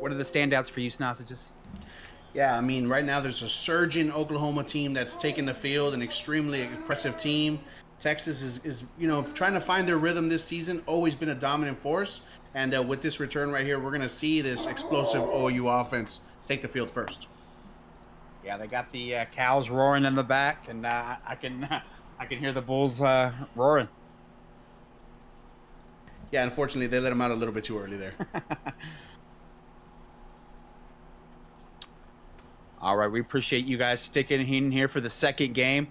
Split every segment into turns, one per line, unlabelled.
What are the standouts for you, Sausages?
Yeah, I mean, right now there's a surging Oklahoma team that's taking the field, an extremely impressive team. Texas is trying to find their rhythm this season, always been a dominant force. And with this return right here, we're going to see this explosive OU offense take the field first.
Yeah, they got the cows roaring in the back, and I can I can hear the bulls roaring.
Yeah, unfortunately, they let him out a little bit too early there.
All right, we appreciate you guys sticking in here for the second game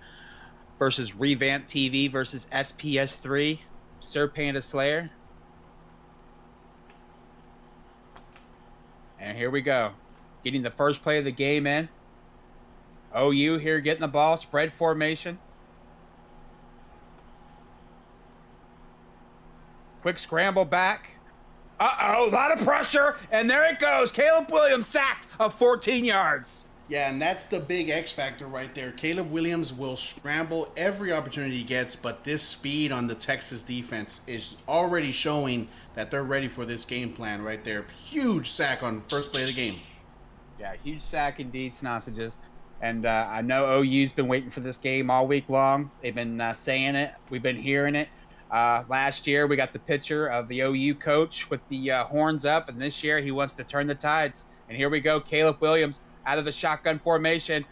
versus Revamp TV versus SPS3, Sir Panda Slayer. And here we go. Getting the first play of the game in. OU here getting the ball, spread formation. Quick scramble back. Uh-oh, a lot of pressure, and there it goes. Caleb Williams sacked of 14 yards.
Yeah, and that's the big X factor right there. Caleb Williams will scramble every opportunity he gets, but this speed on the Texas defense is already showing that they're ready for this game plan right there. Huge sack on the first play of the game.
Yeah, huge sack indeed, Sausages. And I know OU's been waiting for this game all week long. They've been saying it. We've been hearing it. Last year, we got the picture of the OU coach with the horns up, and this year he wants to turn the tides. And here we go, Caleb Williams out of the shotgun formation.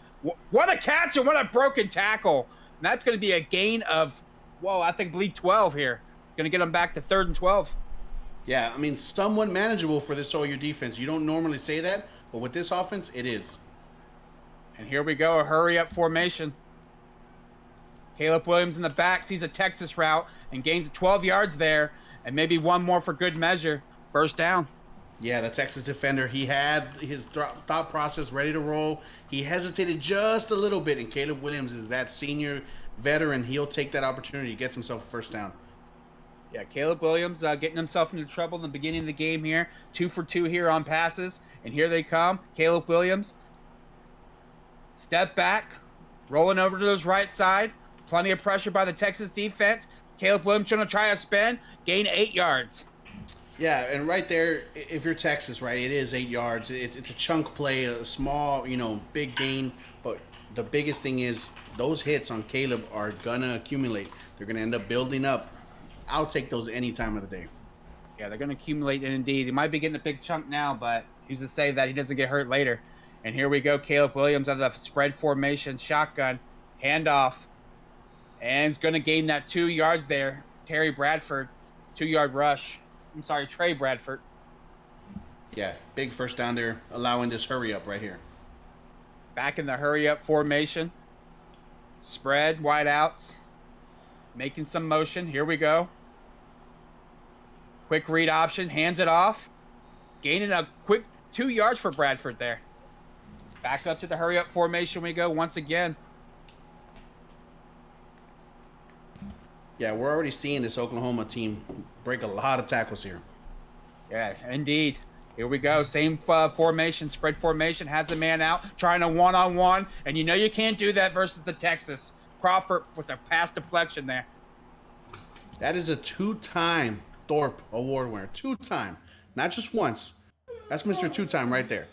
What a catch and what a broken tackle. And that's going to be a gain of, I believe 12 here. Going to get them back to 3rd and 12.
Yeah, I mean, somewhat manageable for this OU defense. You don't normally say that, but with this offense, it is.
And here we go, a hurry-up formation. Caleb Williams in the back sees a Texas route and gains 12 yards there, and maybe one more for good measure. First down.
Yeah, the Texas defender, he had his thought process ready to roll. He hesitated just a little bit, and Caleb Williams is that senior veteran. He'll take that opportunity, gets himself a first down.
Yeah, Caleb Williams getting himself into trouble in the beginning of the game here. 2 for 2 here on passes, and here they come. Caleb Williams, step back, rolling over to his right side. Plenty of pressure by the Texas defense. Caleb Williams trying to try a spin, gain 8 yards.
Yeah, and right there, if you're Texas, right, it is 8 yards. It's a chunk play, a small, big gain. But the biggest thing is those hits on Caleb are going to accumulate. They're going to end up building up. I'll take those any time of the day.
Yeah, they're going to accumulate, and indeed. He might be getting a big chunk now, but who's to say that he doesn't get hurt later? And here we go, Caleb Williams out of the spread formation, shotgun, handoff. And he's going to gain that 2 yards there. Terry Bradford, 2-yard rush. I'm sorry, Trey Bradford.
Yeah, big first down there, allowing this hurry up right here.
Back in the hurry up formation. Spread, wide outs. Making some motion. Here we go. Quick read option, hands it off. Gaining a quick 2 yards for Bradford there. Back up to the hurry up formation we go once again.
Yeah, we're already seeing this Oklahoma team break a lot of tackles here.
Yeah, indeed. Here we go. Same formation, spread formation. Has a man out, trying a one-on-one. And you know you can't do that versus the Texas. Crawford with a pass deflection there.
That is a 2-time Thorpe Award winner. 2-time. Not just once. That's Mr. 2-time right there.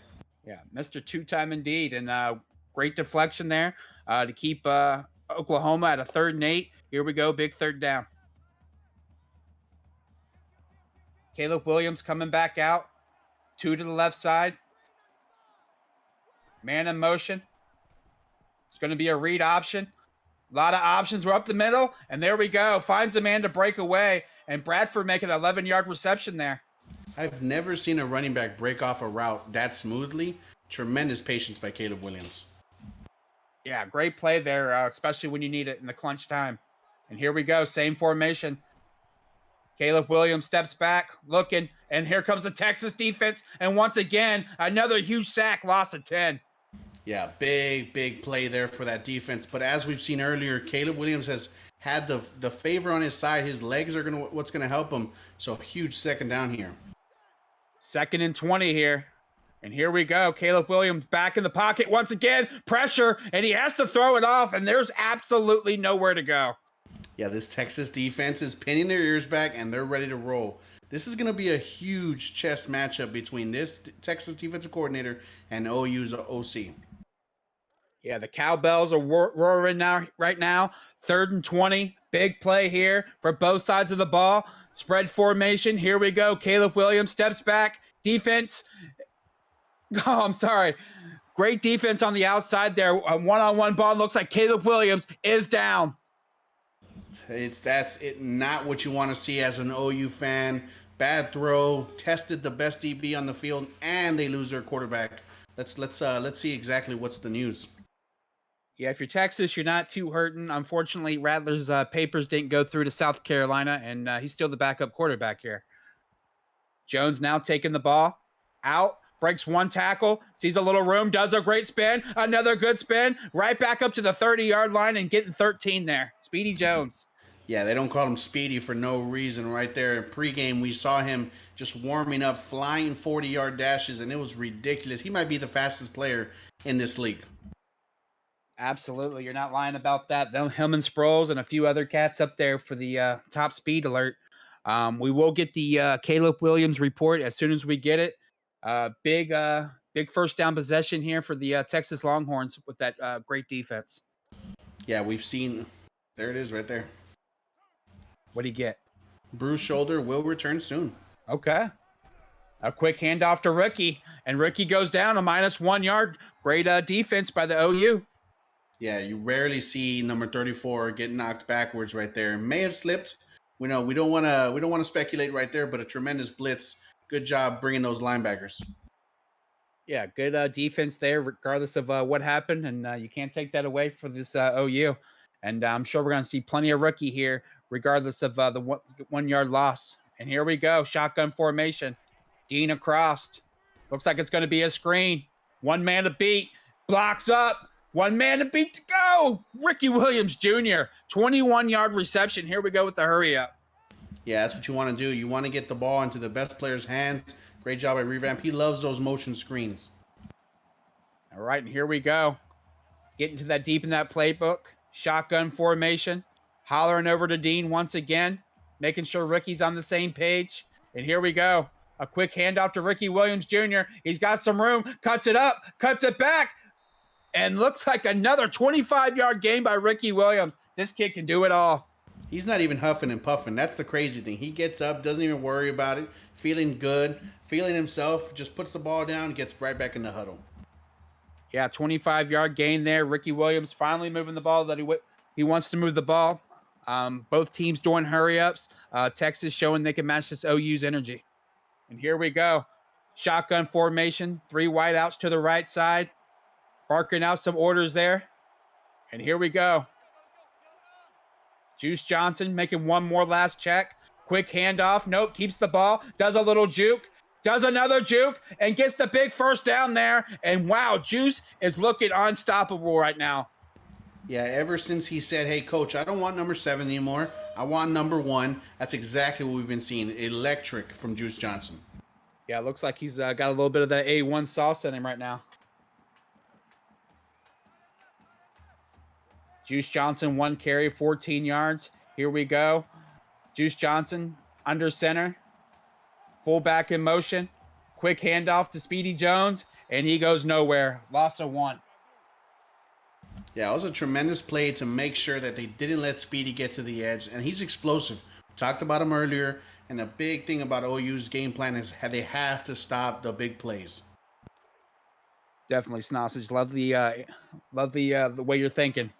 Yeah, Mr. 2-time indeed. And great deflection there to keep Oklahoma at a 3rd and 8. Here we go, big 3rd down. Caleb Williams coming back out. 2 to the left side. Man in motion. It's going to be a read option. A lot of options. We're up the middle, and there we go. Finds a man to break away, and Bradford making an 11-yard reception there.
I've never seen a running back break off a route that smoothly. Tremendous patience by Caleb Williams.
Yeah, great play there, especially when you need it in the clutch time. And here we go, same formation. Caleb Williams steps back, looking, and here comes the Texas defense. And once again, another huge sack, loss of 10.
Yeah, big play there for that defense. But as we've seen earlier, Caleb Williams has had the favor on his side. His legs are what's gonna help him. So huge second down here.
2nd and 20 here. And here we go. Caleb Williams back in the pocket once again. Pressure, and he has to throw it off, and there's absolutely nowhere to go.
Yeah, this Texas defense is pinning their ears back, and they're ready to roll. This is going to be a huge chess matchup between this Texas defensive coordinator and OU's OC.
Yeah, the cowbells are roaring now. Right now, 3rd and 20. Big play here for both sides of the ball. Spread formation. Here we go. Caleb Williams steps back. Defense. Oh, I'm sorry. Great defense on the outside there. A one-on-one ball. Looks like Caleb Williams is down.
That's it. Not what you want to see as an OU fan. Bad throw. Tested the best DB on the field, and they lose their quarterback. Let's see exactly what's the news.
Yeah, if you're Texas, you're not too hurting. Unfortunately, Rattler's papers didn't go through to South Carolina, and he's still the backup quarterback here. Jones now taking the ball out, breaks one tackle, sees a little room, does a great spin, another good spin, right back up to the 30-yard line and getting 13 there. Speedy Jones.
Yeah, they don't call him Speedy for no reason right there. Pregame, we saw him just warming up, flying 40-yard dashes, and it was ridiculous. He might be the fastest player in this league.
Absolutely. You're not lying about that. Him and Sproles and a few other cats up there for the top speed alert. We will get the Caleb Williams report as soon as we get it. Big first down possession here for the Texas Longhorns with that great defense.
Yeah, we've seen. There it is right there.
What do you get?
Bruised shoulder will return soon.
Okay. A quick handoff to Rookie, and Rookie goes down a -1 yard. Great defense by the OU.
Yeah, you rarely see number 34 get knocked backwards right there. May have slipped. We know we don't want to speculate right there, but a tremendous blitz. Good job bringing those linebackers.
Yeah, good defense there, regardless of what happened, and you can't take that away for this OU. And I'm sure we're going to see plenty of Rookie here, regardless of the 1 yard loss. And here we go, shotgun formation. Dean across. Looks like it's going to be a screen. One man to beat. Blocks up. One man to beat to go. Ricky Williams Jr. 21-yard reception. Here we go with the hurry up.
Yeah, that's what you want to do. You want to get the ball into the best player's hands. Great job by Revamp. He loves those motion screens.
All right, and here we go. Getting to that deep in that playbook. Shotgun formation. Hollering over to Dean once again. Making sure Ricky's on the same page. And here we go. A quick handoff to Ricky Williams Jr. He's got some room. Cuts it up. Cuts it back. And looks like another 25-yard gain by Ricky Williams. This kid can do it all.
He's not even huffing and puffing. That's the crazy thing. He gets up, doesn't even worry about it, feeling good, feeling himself, just puts the ball down, gets right back in the huddle.
Yeah, 25-yard gain there. Ricky Williams finally moving the ball that he wants to move the ball. Both teams doing hurry-ups. Texas showing they can match this OU's energy. And here we go. Shotgun formation. 3 wideouts to the right side. Barking out some orders there. And here we go. Juice Johnson making one more last check. Quick handoff. Nope, keeps the ball. Does a little juke. Does another juke. And gets the big first down there. And wow, Juice is looking unstoppable right now.
Yeah, ever since he said, hey, coach, I don't want number 7 anymore. I want number 1. That's exactly what we've been seeing. Electric from Juice Johnson.
Yeah, looks like he's got a little bit of that A1 sauce in him right now. Juice Johnson, 1 carry, 14 yards. Here we go. Juice Johnson under center. Fullback in motion. Quick handoff to Speedy Jones, and he goes nowhere. Loss of 1.
Yeah, it was a tremendous play to make sure that they didn't let Speedy get to the edge, and he's explosive. We talked about him earlier, and the big thing about OU's game plan is they have to stop the big plays.
Definitely, Snossage. Love the way you're thinking.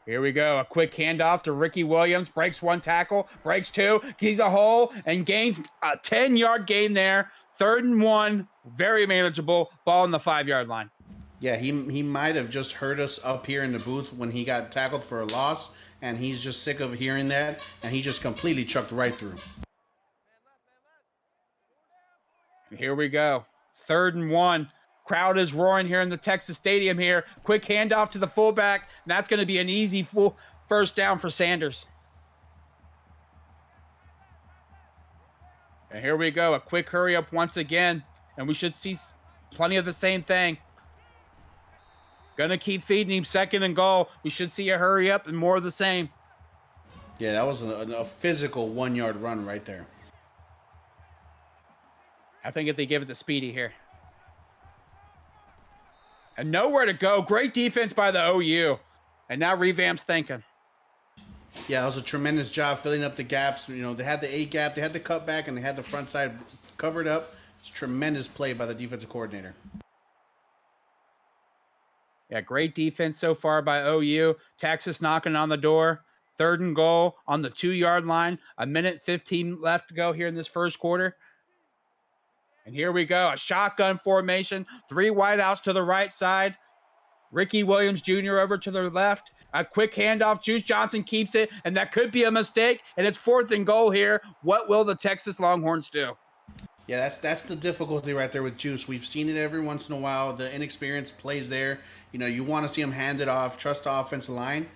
Here we go. A quick handoff to Ricky Williams. Breaks 1 tackle. Breaks 2. He's a hole and gains a 10-yard gain there. 3rd and 1. Very manageable. Ball on the 5-yard line.
Yeah, he might have just heard us up here in the booth when he got tackled for a loss, and he's just sick of hearing that, and he just completely chucked right through.
And here we go. 3rd and 1. Crowd is roaring here in the Texas Stadium here. Quick handoff to the fullback. And that's going to be an easy full first down for Sanders. And here we go. A quick hurry up once again. And we should see plenty of the same thing. Going to keep feeding him 2nd and goal. We should see a hurry up and more of the same.
Yeah, that was a physical 1 yard run right there.
I think if they give it to Speedy here. And nowhere to go. Great defense by the OU. And now Revamp's thinking.
Yeah, that was a tremendous job filling up the gaps. You know, they had the A gap, they had the cutback, and they had the front side covered up. It's tremendous play by the defensive coordinator.
Yeah, great defense so far by OU. Texas knocking on the door. 3rd and goal on the 2-yard line. 1:15 left to go here in this first quarter. And here we go. A shotgun formation. 3 wideouts to the right side. Ricky Williams Jr. over to the left. A quick handoff. Juice Johnson keeps it, and that could be a mistake. And it's 4th and goal here. What will the Texas Longhorns do?
Yeah, that's the difficulty right there with Juice. We've seen it every once in a while. The inexperience plays there. You know, you want to see him hand it off, trust the offensive line.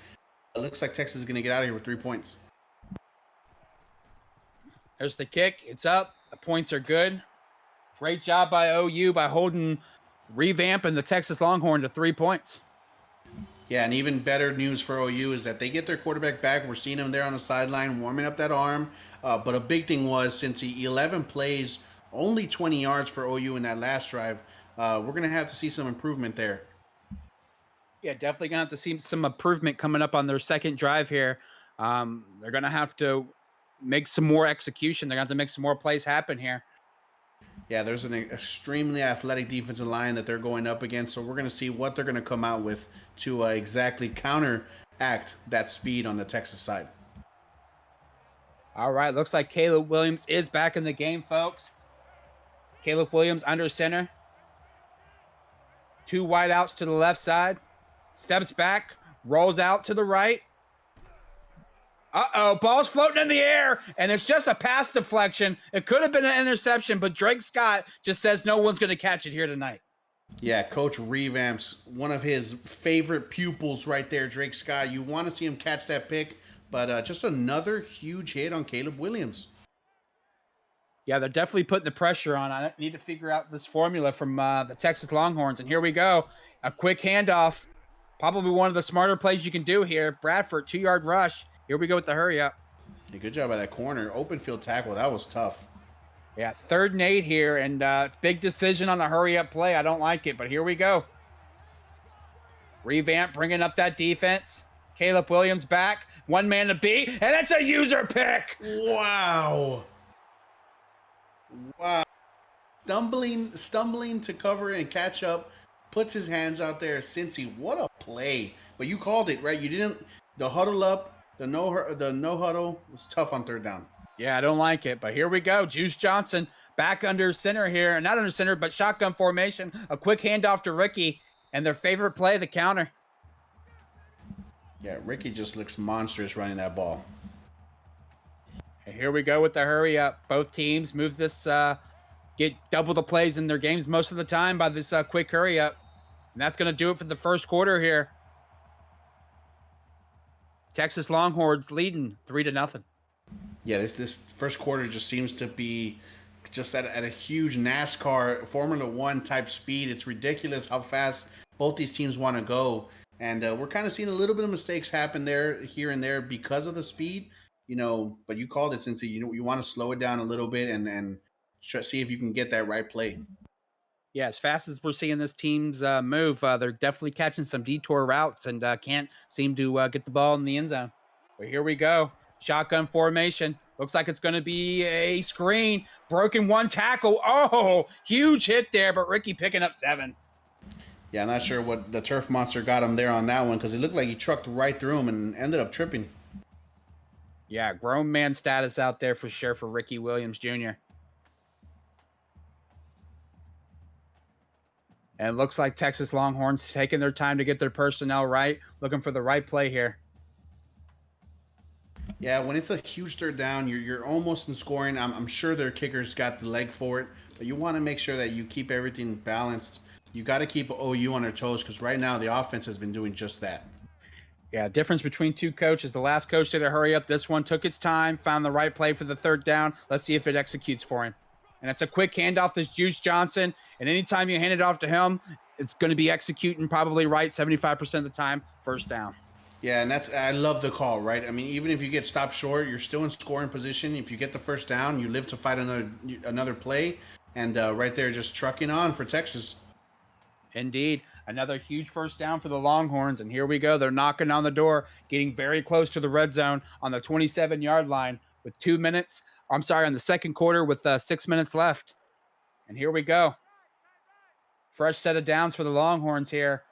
It looks like Texas is going to get out of here with 3 points.
There's the kick. It's up. The points are good. Great job by OU by holding Revamp and the Texas Longhorn to 3 points.
Yeah, and even better news for OU is that they get their quarterback back. We're seeing him there on the sideline warming up that arm. But a big thing was since he 11 plays, only 20 yards for OU in that last drive, we're going to have to see some improvement there.
Yeah, definitely going to have to see some improvement coming up on their second drive here. They're going to have to make some more execution. They're going to have to make some more plays happen here.
Yeah, there's an extremely athletic defensive line that they're going up against, so we're going to see what they're going to come out with to exactly counteract that speed on the Texas side.
All right, looks like Caleb Williams is back in the game, folks. Caleb Williams under center. 2 wideouts to the left side. Steps back, rolls out to the right. Uh-oh, ball's floating in the air, and it's just a pass deflection. It could have been an interception, but Drake Scott just says no one's going to catch it here tonight.
Yeah, Coach Revamp's one of his favorite pupils right there, Drake Scott. You want to see him catch that pick, but just another huge hit on Caleb Williams.
Yeah, they're definitely putting the pressure on. I need to figure out this formula from the Texas Longhorns, and here we go. A quick handoff. Probably one of the smarter plays you can do here. Bradford, 2-yard rush. Here we go with the hurry up.
Yeah, good job by that corner. Open field tackle. That was tough.
Yeah, 3rd and 8 here, and big decision on the hurry up play. I don't like it, but here we go. Revamp bringing up that defense. Caleb Williams back. 1 man to beat, and it's a user pick.
Wow. Wow. Stumbling to cover and catch up. Puts his hands out there. Cincy, what a play. But you called it, right? You didn't. The huddle up. The no huddle was tough on 3rd down.
Yeah, I don't like it, but here we go. Juice Johnson back under center here. Not under center, but shotgun formation. A quick handoff to Ricky, and their favorite play, the counter.
Yeah, Ricky just looks monstrous running that ball.
And here we go with the hurry up. Both teams move this, get double the plays in their games most of the time by this quick hurry up. And that's going to do it for the first quarter here. Texas Longhorns leading 3-0.
Yeah, this first quarter just seems to be just at a huge NASCAR Formula One type speed. It's ridiculous how fast both these teams want to go, and we're kind of seeing a little bit of mistakes happen there, here and there because of the speed. You know, but you called it, since you want to slow it down a little bit and see if you can get that right play.
Yeah, as fast as we're seeing this team's move, they're definitely catching some detour routes and can't seem to get the ball in the end zone. But here we go. Shotgun formation. Looks like it's going to be a screen. Broken 1 tackle. Oh, huge hit there, but Ricky picking up 7.
Yeah, I'm not sure what the turf monster got him there on that one, because it looked like he trucked right through him and ended up tripping.
Yeah, grown man status out there for sure for Ricky Williams Jr. And it looks like Texas Longhorns taking their time to get their personnel right, looking for the right play here.
Yeah, when it's a huge 3rd down, you're almost in scoring. I'm sure their kickers got the leg for it, but you want to make sure that you keep everything balanced. You got to keep OU on their toes, because right now the offense has been doing just that.
Yeah, difference between 2 coaches. The last coach did a hurry up. This one took its time, found the right play for the 3rd down. Let's see if it executes for him. And it's a quick handoff to Juice Johnson. And anytime you hand it off to him, it's going to be executing probably right 75% of the time. 1st down.
Yeah, and I love the call, right? I mean, even if you get stopped short, you're still in scoring position. If you get the first down, you live to fight another play, and right there, just trucking on for Texas.
Indeed, another huge first down for the Longhorns, and here we go. They're knocking on the door, getting very close to the red zone on the 27-yard line with 2 minutes. I'm sorry, on the second quarter with 6 minutes left. And here we go. Fresh set of downs for the Longhorns here.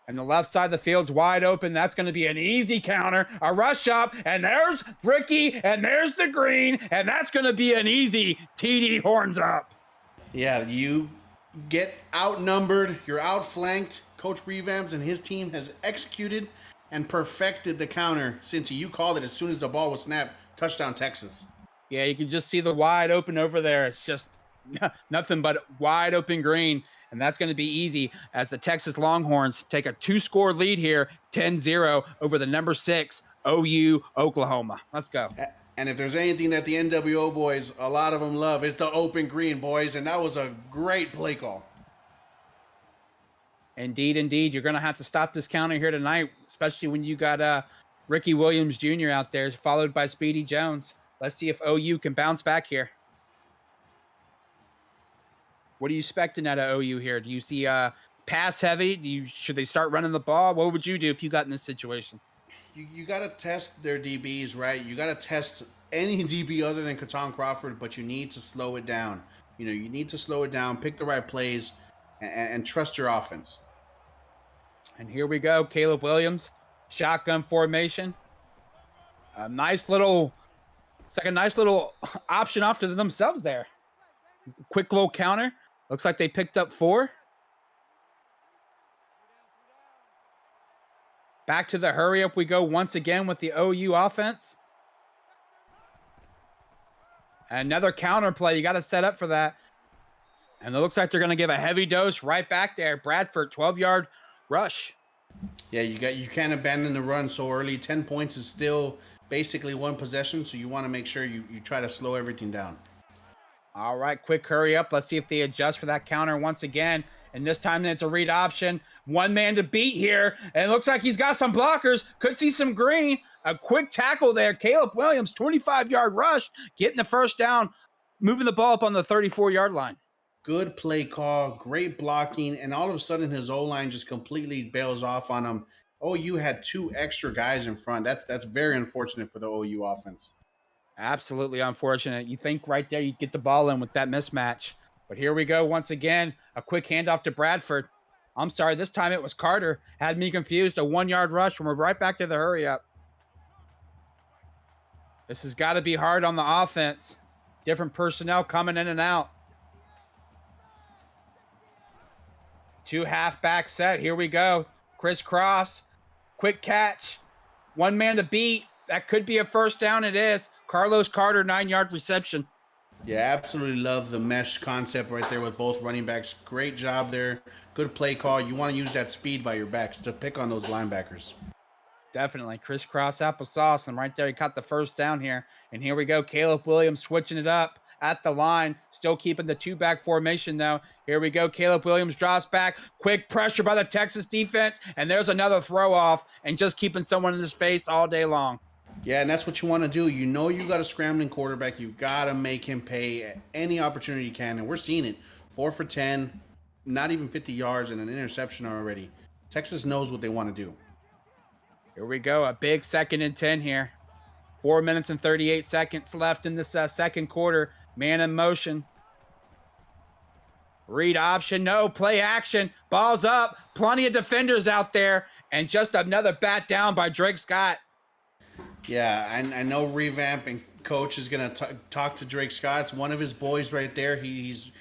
And the left side of the field's wide open. That's going to be an easy counter, a rush up, and there's Ricky, and there's the green, and that's going to be an easy TD horns up.
Yeah, you get outnumbered, you're outflanked. Coach Revamps and his team has executed and perfected the counter since you called it as soon as the ball was snapped. Touchdown, Texas.
Yeah, you can just see the wide open over there. It's just nothing but wide open green. And that's going to be easy as the Texas Longhorns take a 2-score lead here, 10-0 over the number 6 OU Oklahoma. Let's go.
And if there's anything that the NWO boys, a lot of them love, it's the open green, boys. And that was a great play call.
Indeed, indeed. You're going to have to stop this counter here tonight, especially when you got Ricky Williams Jr. out there, followed by Speedy Jones. Let's see if OU can bounce back here. What are you expecting out of OU here? Do you see pass heavy? Should they start running the ball? What would you do if you got in this situation?
You got to test their DBs, right? You got to test any DB other than Katon Crawford, but you need to slow it down. You need to slow it down, pick the right plays, and trust your offense.
And here we go. Caleb Williams, shotgun formation. A nice little option off to themselves there. Quick little counter. Looks like they picked up 4. Back to the hurry up we go once again with the OU offense. Another counter play. You got to set up for that. And it looks like they're going to give a heavy dose right back there. Bradford, 12-yard rush.
Yeah, you can't abandon the run so early. 10 points is still basically one possession, so you want to make sure you try to slow everything down.
All right, quick hurry up. Let's see if they adjust for that counter once again. And this time it's a read option. One man to beat here. And it looks like he's got some blockers. Could see some green. A quick tackle there. Caleb Williams, 25-yard rush. Getting the first down. Moving the ball up on the 34-yard line.
Good play call. Great blocking. And all of a sudden his O-line just completely bails off on him. OU had 2 extra guys in front. That's very unfortunate for the OU offense.
Absolutely unfortunate. You think right there you'd get the ball in with that mismatch. But here we go once again. A quick handoff to Bradford. I'm sorry, this time it was Carter. Had me confused. A 1-yard rush, and we're right back to the hurry up. This has got to be hard on the offense. Different personnel coming in and out. 2 halfback set. Here we go. Crisscross. Quick catch. 1 man to beat. That could be a first down. It is. Carlos Carter, 9-yard reception.
Yeah, absolutely love the mesh concept right there with both running backs. Great job there. Good play call. You want to use that speed by your backs to pick on those linebackers.
Definitely. Crisscross applesauce. And right there, he caught the first down here. And here we go. Caleb Williams switching it up at the line. Still keeping the 2-back formation, though. Here we go. Caleb Williams drops back. Quick pressure by the Texas defense. And there's another throw off. And just keeping someone in his face all day long.
Yeah, and that's what you want to do. You got a scrambling quarterback. You got to make him pay at any opportunity you can. And we're seeing it. 4 for 10, not even 50 yards, and an interception already. Texas knows what they want to do.
Here we go. A big 2nd and 10 here. 4 minutes and 38 seconds left in this second quarter. Man in motion. Read option. No. Play action. Ball's up. Plenty of defenders out there. And just another bat down by Drake Scott.
Yeah, I know Revamp and Coach is going to talk to Drake Scott. It's one of his boys right there. He's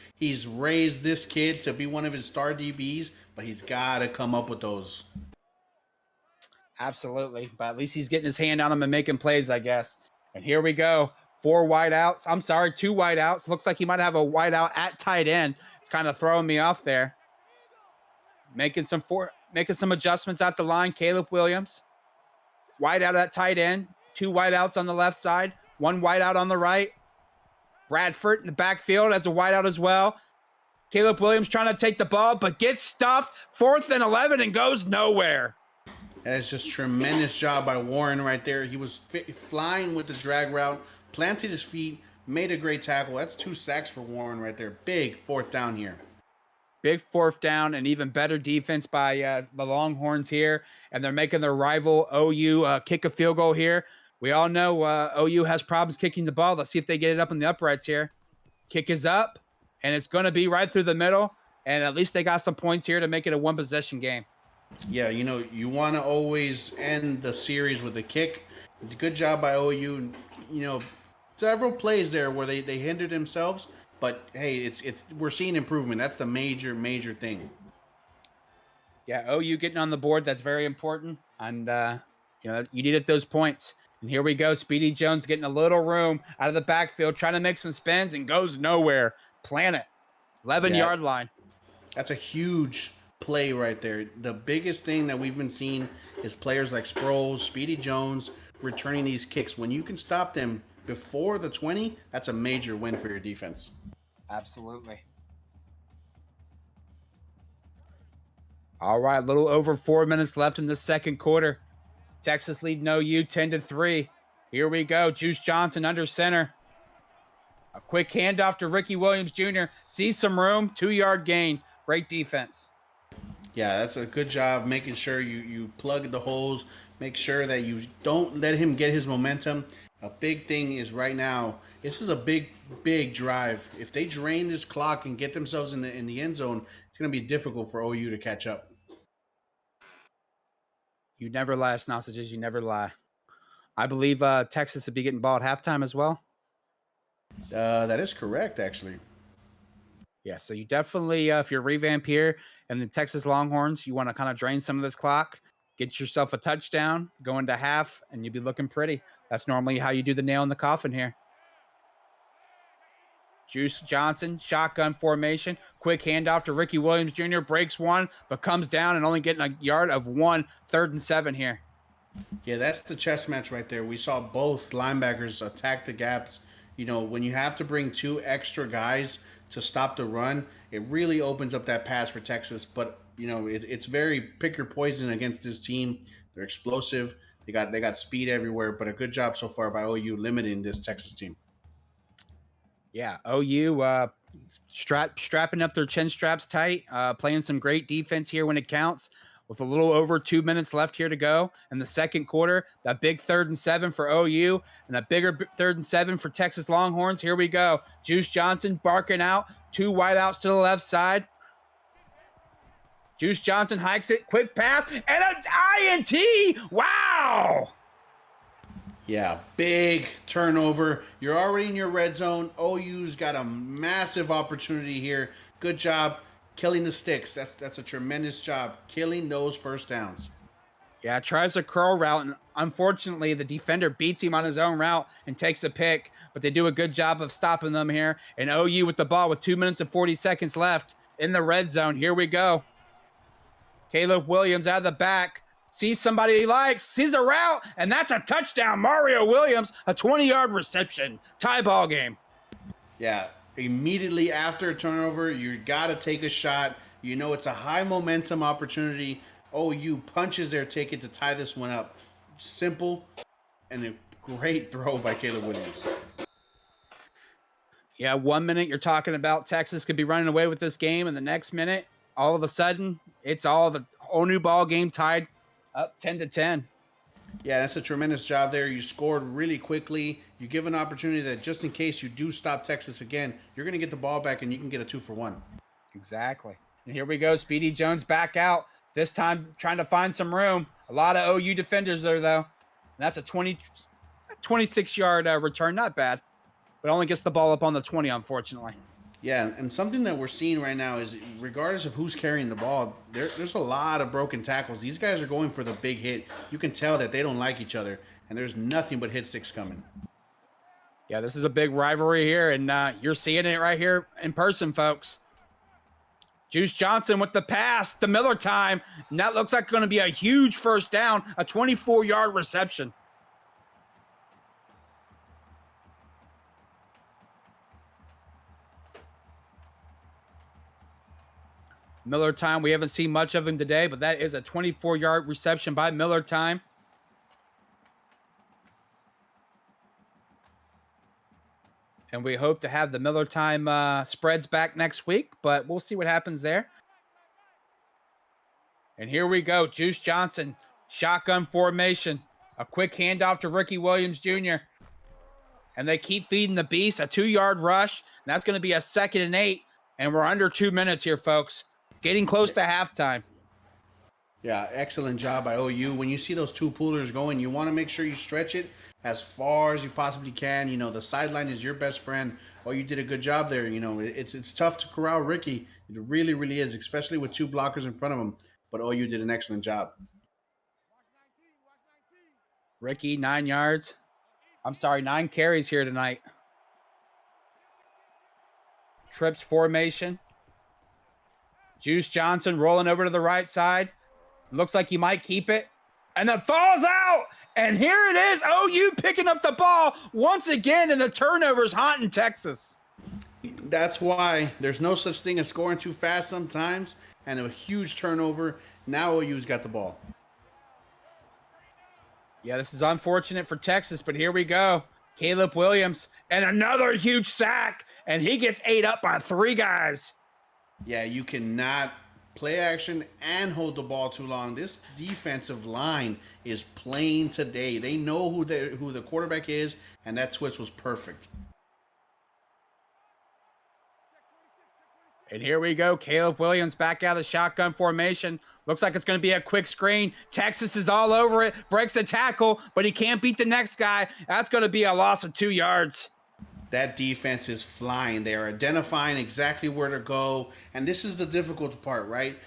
raised this kid to be one of his star DBs, but he's got to come up with those.
Absolutely, but at least he's getting his hand on them and making plays, I guess. And here we go. 4 wideouts. I'm sorry, 2 wideouts. Looks like he might have a wideout at tight end. It's kind of throwing me off there. Making some adjustments at the line. Caleb Williams. Wideout at tight end. 2 wideouts on the left side. 1 wideout on the right. Bradford in the backfield as a wideout as well. Caleb Williams trying to take the ball, but gets stuffed. 4th and 11 and goes nowhere.
That is just tremendous job by Warren right there. He was flying with the drag route, planted his feet, made a great tackle. That's 2 sacks for Warren right there. Big 4th down here.
Big 4th down and even better defense by the Longhorns here. And they're making their rival OU kick a field goal here. We all know OU has problems kicking the ball. Let's see if they get it up in the uprights here. Kick is up, and it's going to be right through the middle. And at least they got some points here to make it a 1-possession game.
Yeah, you want to always end the series with a kick. Good job by OU. Several plays there where they hindered themselves, but hey, it's we're seeing improvement. That's the major thing.
Yeah, OU getting on the board, that's very important. And you needed those points. And here we go. Speedy Jones getting a little room out of the backfield, trying to make some spins and goes nowhere. Planet. 11-yard line.
That's a huge play right there. The biggest thing that we've been seeing is players like Sproles, Speedy Jones returning these kicks. When you can stop them before the 20, that's a major win for your defense.
Absolutely. All right, a little over 4 minutes left in the second quarter. Texas leading OU 10-3. Here we go. Juice Johnson under center. A quick handoff to Ricky Williams Jr. Sees some room. 2-yard gain. Great defense.
Yeah, that's a good job making sure you plug the holes, make sure that you don't let him get his momentum. A big thing is right now, this is a big drive. If they drain this clock and get themselves in the end zone, it's going to be difficult for OU to catch up.
You never lie, Sausages. You never lie. I believe Texas would be getting ball at halftime as well.
That is correct, actually.
Yeah, so you definitely, if you're revamp here and the Texas Longhorns, you want to kind of drain some of this clock, get yourself a touchdown, go into half, and you'll be looking pretty. That's normally how you do the nail in the coffin here. Juice Johnson, shotgun formation, quick handoff to Ricky Williams Jr., breaks one, but comes down and only getting a yard of 1, 3rd and 7 here.
Yeah, that's the chess match right there. We saw both linebackers attack the gaps. When you have to bring 2 extra guys to stop the run, it really opens up that pass for Texas. But it's very pick your poison against this team. They're explosive. They got speed everywhere. But a good job so far by OU limiting this Texas team.
Yeah, OU strapping up their chin straps tight, playing some great defense here when it counts. With a little over 2 minutes left here to go in the second quarter, that big 3rd and 7 for OU and a bigger 3rd and 7 for Texas Longhorns. Here we go. Juice Johnson barking out, 2 wideouts to the left side. Juice Johnson hikes it, quick pass, and an INT. Wow.
Yeah, big turnover. You're already in your red zone. OU's got a massive opportunity here. Good job killing the sticks. That's a tremendous job, killing those first downs.
Yeah, tries a curl route, and unfortunately, the defender beats him on his own route and takes a pick, but they do a good job of stopping them here. And OU with the ball with 2 minutes and 40 seconds left in the red zone. Here we go. Caleb Williams out of the back. Sees somebody he likes, sees a route, and that's a touchdown. Mario Williams, a 20-yard reception. Tie ball game.
Yeah, immediately after a turnover, you got to take a shot. It's a high momentum opportunity. OU punches their ticket to tie this one up. Simple and a great throw by Caleb Williams.
Yeah, 1 minute you're talking about Texas could be running away with this game, and the next minute, all of a sudden, it's all the whole new ball game tied up 10-10.
Yeah, that's a tremendous job there. You scored really quickly. You give an opportunity that just in case you do stop Texas again, you're going to get the ball back and you can get a 2-for-1.
Exactly. And here we go. Speedy Jones back out. This time trying to find some room. A lot of OU defenders there, though. And that's a 26-yard return. Not bad. But only gets the ball up on the 20, unfortunately.
Yeah, and something that we're seeing right now is regardless of who's carrying the ball, there's a lot of broken tackles. These guys are going for the big hit. You can tell that they don't like each other, and there's nothing but hit sticks coming.
Yeah, this is a big rivalry here, and you're seeing it right here in person, folks. Juice Johnson with the pass to Miller time, and that looks like going to be a huge first down, a 24-yard reception. Miller Time, we haven't seen much of him today, but that is a 24-yard reception by Miller Time. And we hope to have the Miller Time spreads back next week, but we'll see what happens there. And here we go. Juice Johnson, shotgun formation. A quick handoff to Ricky Williams Jr. And they keep feeding the beast. A 2-yard rush. And that's going to be a 2nd and 8. And we're under 2 minutes here, folks. Getting close to halftime.
Yeah, excellent job by OU. When you see those two poolers going, you want to make sure you stretch it as far as you possibly can. You know, the sideline is your best friend. Oh, you did a good job there. You know, it's tough to corral Ricky. It really, really is, especially with two blockers in front of him. But OU did an excellent job.
Ricky, 9 yards. I'm sorry, 9 carries here tonight. Trips formation. Juice Johnson rolling over to the right side. Looks like he might keep it. And it falls out. And here it is. OU picking up the ball once again. And the turnovers haunting Texas.
That's why there's no such thing as scoring too fast sometimes. And a huge turnover. Now OU's got the ball.
Yeah, this is unfortunate for Texas, but here we go. Caleb Williams and another huge sack. And he gets ate up by 3 guys.
Yeah, you cannot play action and hold the ball too long. This defensive line is playing today. They know who the quarterback is, and that twist was perfect.
And here we go. Caleb Williams back out of the shotgun formation. Looks like it's going to be a quick screen. Texas is all over it. Breaks a tackle, but he can't beat the next guy. That's going to be a loss of 2 yards.
That defense is flying. They are identifying exactly where to go. And this is the difficult part, right?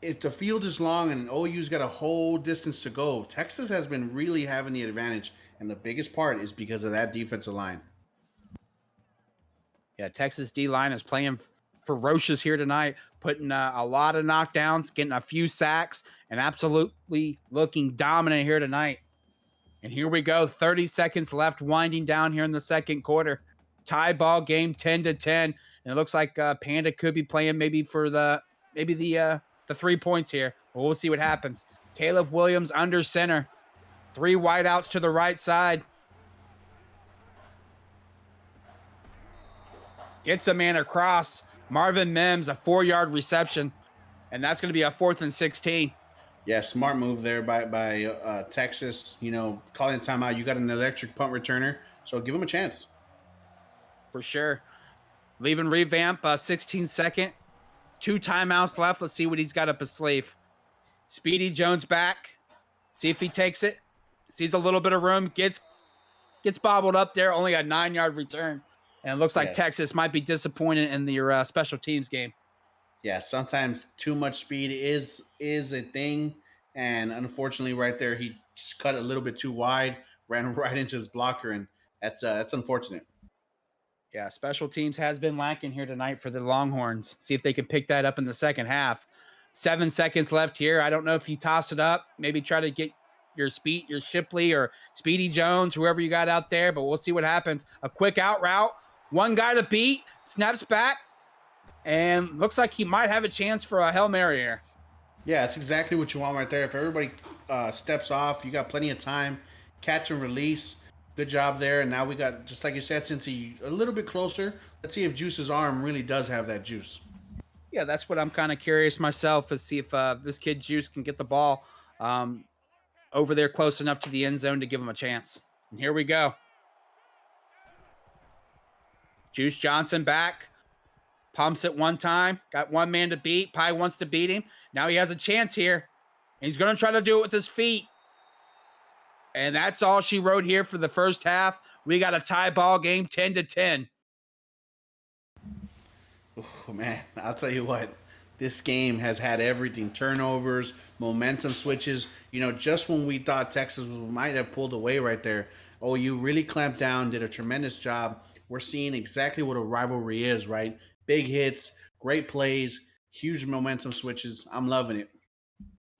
If the field is long and OU's got a whole distance to go, Texas has been really having the advantage. And the biggest part is because of that defensive line.
Yeah, Texas D-line is playing ferocious here tonight, putting a lot of knockdowns, getting a few sacks, and absolutely looking dominant here tonight. And here we go, 30 seconds left, winding down here in the second quarter. Tie ball game, 10-10, and it looks like Panda could be playing maybe for the 3 points here. But we'll see what happens. Caleb Williams under center, 3 wideouts to the right side. Gets a man across. Marvin Mims, a 4-yard reception, and that's going to be a 4th and 16.
Yeah, smart move there by Texas. You know, calling a timeout. You got an electric punt returner, so give him a chance.
For sure. Leaving revamp, 16-second. 2 timeouts left. Let's see what he's got up his sleeve. Speedy Jones back. See if he takes it. Sees a little bit of room. Gets bobbled up there. Only a 9-yard return. And it looks like Texas might be disappointed in the special teams game.
Yeah, sometimes too much speed is a thing. And unfortunately, right there, he just cut a little bit too wide, ran right into his blocker, and that's unfortunate.
Yeah, special teams has been lacking here tonight for the Longhorns. See if they can pick that up in the second half. 7 seconds left here. I don't know if you toss it up, maybe try to get your Shipley or Speedy Jones, whoever you got out there, but we'll see what happens. A quick out route. 1 guy to beat, snaps back, and looks like he might have a chance for a Hail Mary here.
Yeah, that's exactly what you want right there. If everybody steps off, you got plenty of time. Catch and release. Good job there. And now we got, just like you said, since he a little bit closer, let's see if Juice's arm really does have that juice.
Yeah, that's what I'm kind of curious myself, is see if this kid Juice can get the ball over there close enough to the end zone to give him a chance. And here we go. Juice Johnson back. Pumps it 1 time. Got 1 man to beat. Pie wants to beat him. Now he has a chance here. He's going to try to do it with his feet. And that's all she wrote here for the first half. We got a tie ball game, 10-10.
Oh, man, I'll tell you what. This game has had everything. Turnovers, momentum switches. You know, just when we thought Texas might have pulled away right there, OU really clamped down, did a tremendous job. We're seeing exactly what a rivalry is, right? Big hits, great plays, huge momentum switches. I'm loving it.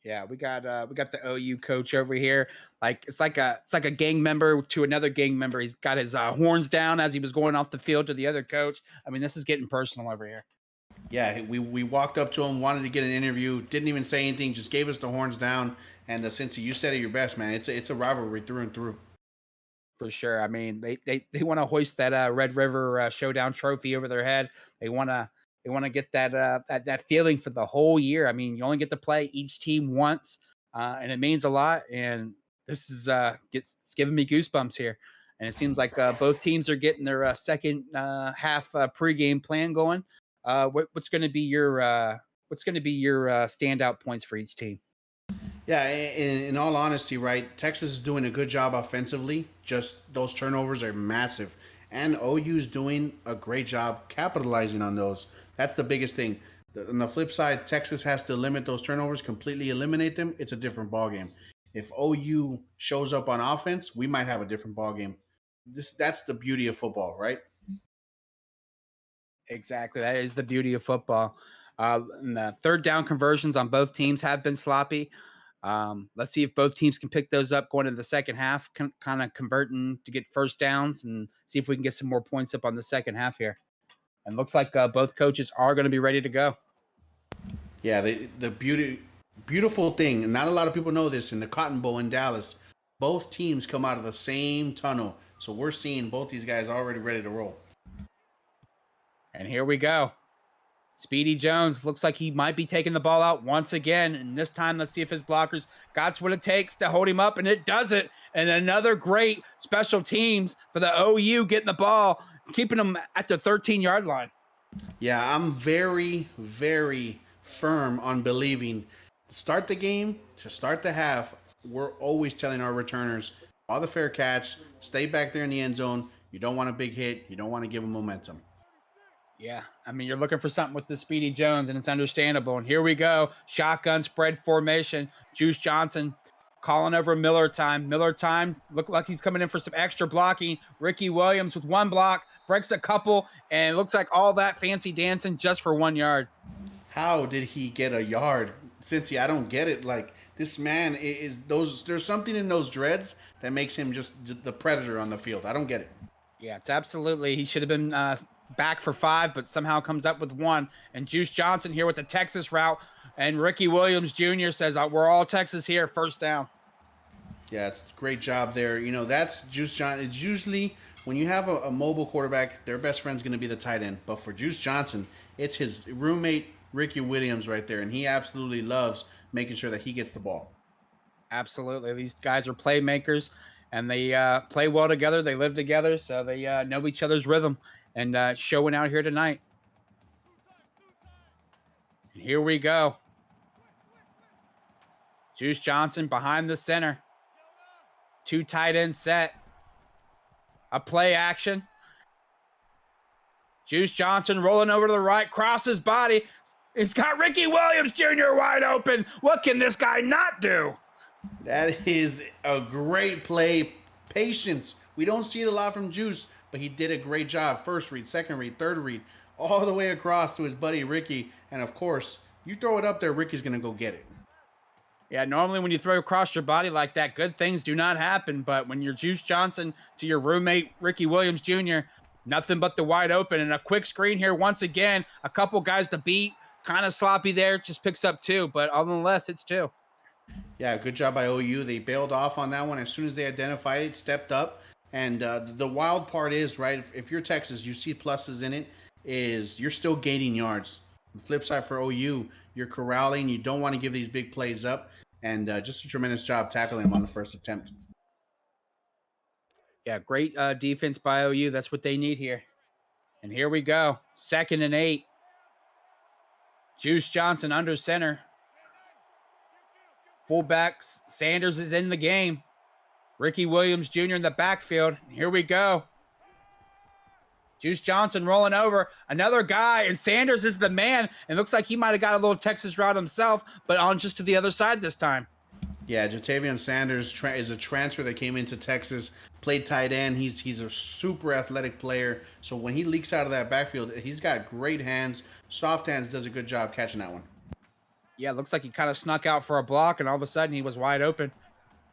Yeah, we got the OU coach over here. It's like a gang member to another gang member. He's got his horns down as he was going off the field to the other coach. I mean, this is getting personal over here.
Yeah, we walked up to him, wanted to get an interview, didn't even say anything, just gave us the horns down. And since you said it your best, man, it's a rivalry through and through.
For sure. I mean, they want to hoist that Red River Showdown trophy over their head. They want to get that that feeling for the whole year. I mean, you only get to play each team once, and it means a lot. And this is it's giving me goosebumps here. And it seems like both teams are getting their second half pregame plan going. What's going to be your standout points for each team?
Yeah, in all honesty, right, Texas is doing a good job offensively. Just those turnovers are massive. And OU's doing a great job capitalizing on those. That's the biggest thing. On the flip side, Texas has to limit those turnovers, completely eliminate them. It's a different ballgame. If OU shows up on offense, we might have a different ballgame. That's the beauty of football, right?
Exactly. That is the beauty of football. And the third down conversions on both teams have been sloppy. Let's see if both teams can pick those up going into the second half, kind of converting to get first downs and see if we can get some more points up on the second half here. And looks like both coaches are going to be ready to go.
Yeah, the beautiful thing, and not a lot of people know this, in the Cotton Bowl in Dallas, both teams come out of the same tunnel. So we're seeing both these guys already ready to roll.
And here we go. Speedy Jones looks like he might be taking the ball out once again. And this time, let's see if his blockers got what it takes to hold him up. And it does it. And another great special teams for the OU getting the ball, keeping them at the 13-yard line.
Yeah, I'm very, very firm on believing to start the game, to start the half, we're always telling our returners, all the fair catch, stay back there in the end zone. You don't want a big hit. You don't want to give them momentum.
Yeah, I mean, you're looking for something with the Speedy Jones, and it's understandable. And here we go. Shotgun spread formation. Juice Johnson calling over Miller time. Miller time. Look like he's coming in for some extra blocking. Ricky Williams with one block, breaks a couple, and it looks like all that fancy dancing just for 1 yard.
How did he get a yard? Cincy, I don't get it. Like, this man is those. There's something in those dreads that makes him just the predator on the field. I don't get it.
Yeah, it's absolutely. He should have been back for 5, but somehow comes up with 1. And Juice Johnson here with the Texas route. And Ricky Williams Jr. says, we're all Texas here, first down.
Yeah, it's a great job there. You know, that's Juice Johnson. It's usually when you have a mobile quarterback, their best friend's going to be the tight end. But for Juice Johnson, it's his roommate, Ricky Williams, right there. And he absolutely loves making sure that he gets the ball.
Absolutely. These guys are playmakers, and they play well together. They live together, so they know each other's rhythm, and showing out here tonight. And here we go. Juice Johnson behind the center. 2 tight end set. A play action. Juice Johnson rolling over to the right, crosses body. It's got Ricky Williams Jr. wide open. What can this guy not do?
That is a great play. Patience. We don't see it a lot from Juice, but he did a great job. First read, second read, third read, all the way across to his buddy Ricky. And of course, you throw it up there, Ricky's going to go get it.
Yeah, normally when you throw across your body like that, good things do not happen. But when you're Juice Johnson to your roommate, Ricky Williams Jr., nothing but the wide open. And a quick screen here once again. A couple guys to beat. Kind of sloppy there. Just picks up 2. But nonetheless, it's 2.
Yeah, good job by OU. They bailed off on that one as soon as they identified it, stepped up. And the wild part is, right, if you're Texas, you see pluses in it, is you're still gaining yards. The flip side for OU, you're corralling. You don't want to give these big plays up. And just a tremendous job tackling him on the first attempt.
Yeah, great defense by OU. That's what they need here. And here we go. 2nd and 8. Juice Johnson under center. Fullbacks. Sanders is in the game. Ricky Williams Jr. in the backfield. Here we go. Juice Johnson rolling over. Another guy, and Sanders is the man. And looks like he might have got a little Texas route himself, but on just to the other side this time.
Yeah, Jatavion Sanders is a transfer that came into Texas, played tight end. He's a super athletic player. So when he leaks out of that backfield, he's got great hands. Soft hands, does a good job catching that one.
Yeah, looks like he kind of snuck out for a block, and all of a sudden he was wide open.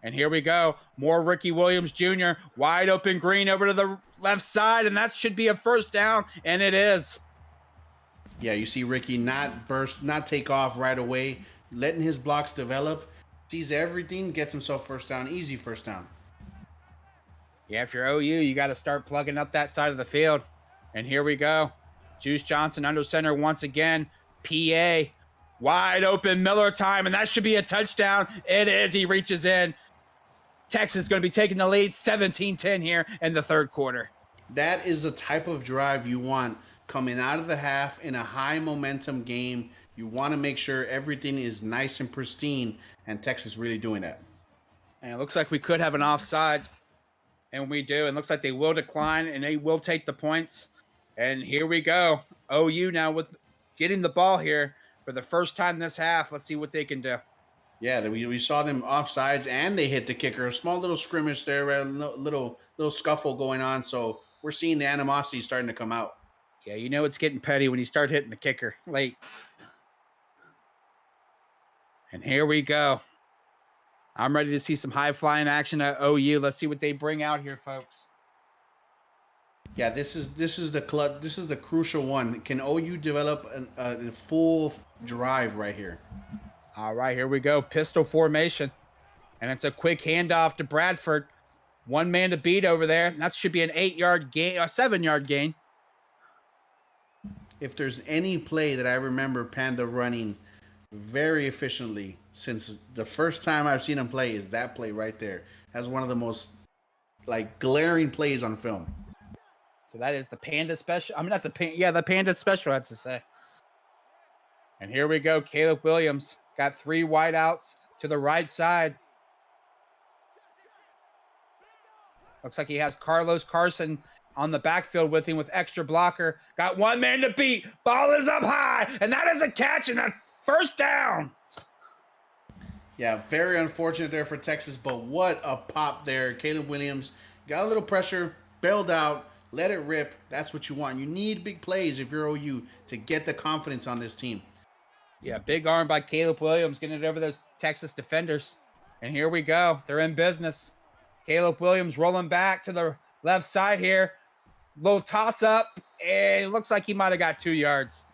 And here we go. More Ricky Williams Jr. Wide open green over to the left side, and that should be a first down, and it is.
Yeah, you see Ricky not take off right away, letting his blocks develop, sees everything, gets himself first down, easy first down.
Yeah, if you're OU, you got to start plugging up that side of the field. And here we go. Juice Johnson under center once again. PA. Wide open Miller time, and that should be a touchdown. It is. He reaches in. Texas is going to be taking the lead 17-10 here in the third quarter.
That is the type of drive you want coming out of the half in a high momentum game. You want to make sure everything is nice and pristine, and Texas really doing that.
And it looks like we could have an offsides, and we do. And looks like they will decline, and they will take the points. And here we go. OU now with getting the ball here for the first time this half. Let's see what they can do.
Yeah, we saw them offsides, and they hit the kicker. A small little scrimmage there, a little scuffle going on. So we're seeing the animosity starting to come out.
Yeah, you know it's getting petty when you start hitting the kicker late. And here we go. I'm ready to see some high flying action at OU. Let's see what they bring out here, folks.
Yeah, this is the crucial one. Can OU develop a full drive right here?
All right, here we go. Pistol formation. And it's a quick handoff to Bradford. One man to beat over there. That should be an 8-yard gain, a 7-yard gain.
If there's any play that I remember Panda running very efficiently since the first time I've seen him play, is that play right there. That's one of the most glaring plays on film.
So that is the Panda special. I mean, not the Panda. Yeah, the Panda special, I have to say. And here we go. Caleb Williams got 3 wideouts to the right side. Looks like he has Carlos Carson on the backfield with him with extra blocker. Got one man to beat. Ball is up high. And that is a catch and a first down.
Yeah, very unfortunate there for Texas, but what a pop there. Caleb Williams got a little pressure, bailed out, let it rip. That's what you want. You need big plays if you're OU to get the confidence on this team.
Yeah, big arm by Caleb Williams getting it over those Texas defenders. And here we go. They're in business. Caleb Williams rolling back to the left side here. Little toss up, and it looks like he might have got 2 yards.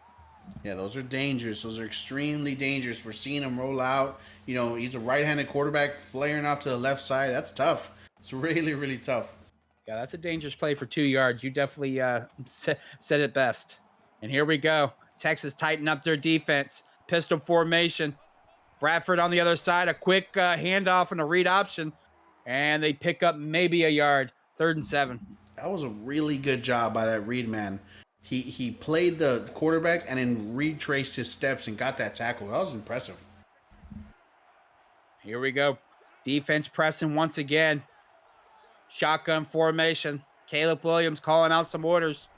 Yeah, those are dangerous. Those are extremely dangerous. We're seeing him roll out. You know, he's a right-handed quarterback flaring off to the left side. That's tough. It's really, really tough.
Yeah, that's a dangerous play for 2 yards. You definitely said it best. And here we go. Texas tighten up their defense. Pistol formation. Bradford on the other side. A quick handoff and a read option. And they pick up maybe a yard. 3rd and 7.
That was a really good job by that read man. He played the quarterback and then retraced his steps and got that tackle. That was impressive.
Here we go. Defense pressing once again. Shotgun formation. Caleb Williams calling out some orders.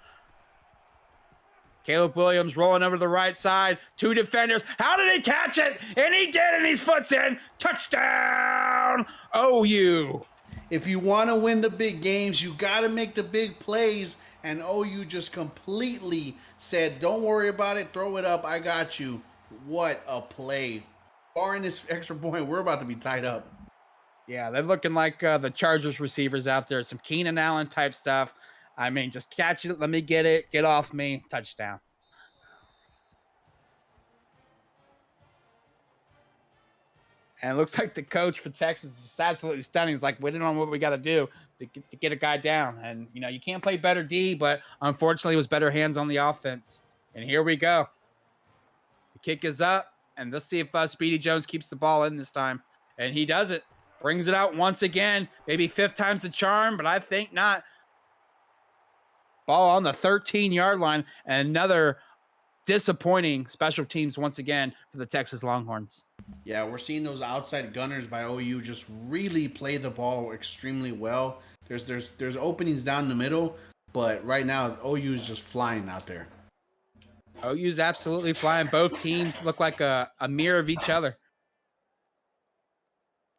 Caleb Williams rolling over to the right side. 2 defenders. How did he catch it? And he did, and his foot's in. Touchdown, OU.
If you want to win the big games, you got to make the big plays. And OU just completely said, don't worry about it. Throw it up. I got you. What a play. Barring this extra point, we're about to be tied up.
Yeah, they're looking like the Chargers receivers out there. Some Keenan Allen type stuff. I mean, just catch it. Let me get it. Get off me. Touchdown. And it looks like the coach for Texas is just absolutely stunning. He's like, we don't know what we got to do to get a guy down. And, you know, you can't play better D, but unfortunately it was better hands on the offense. And here we go. The kick is up. And let's see if Speedy Jones keeps the ball in this time. And he does it. Brings it out once again. Maybe 5th time's the charm, but I think not. Ball on the 13-yard line. And another disappointing special teams once again for the Texas Longhorns.
Yeah, we're seeing those outside gunners by OU just really play the ball extremely well. There's openings down the middle, but right now OU is just flying out there.
OU's absolutely flying. Both teams look like a mirror of each other.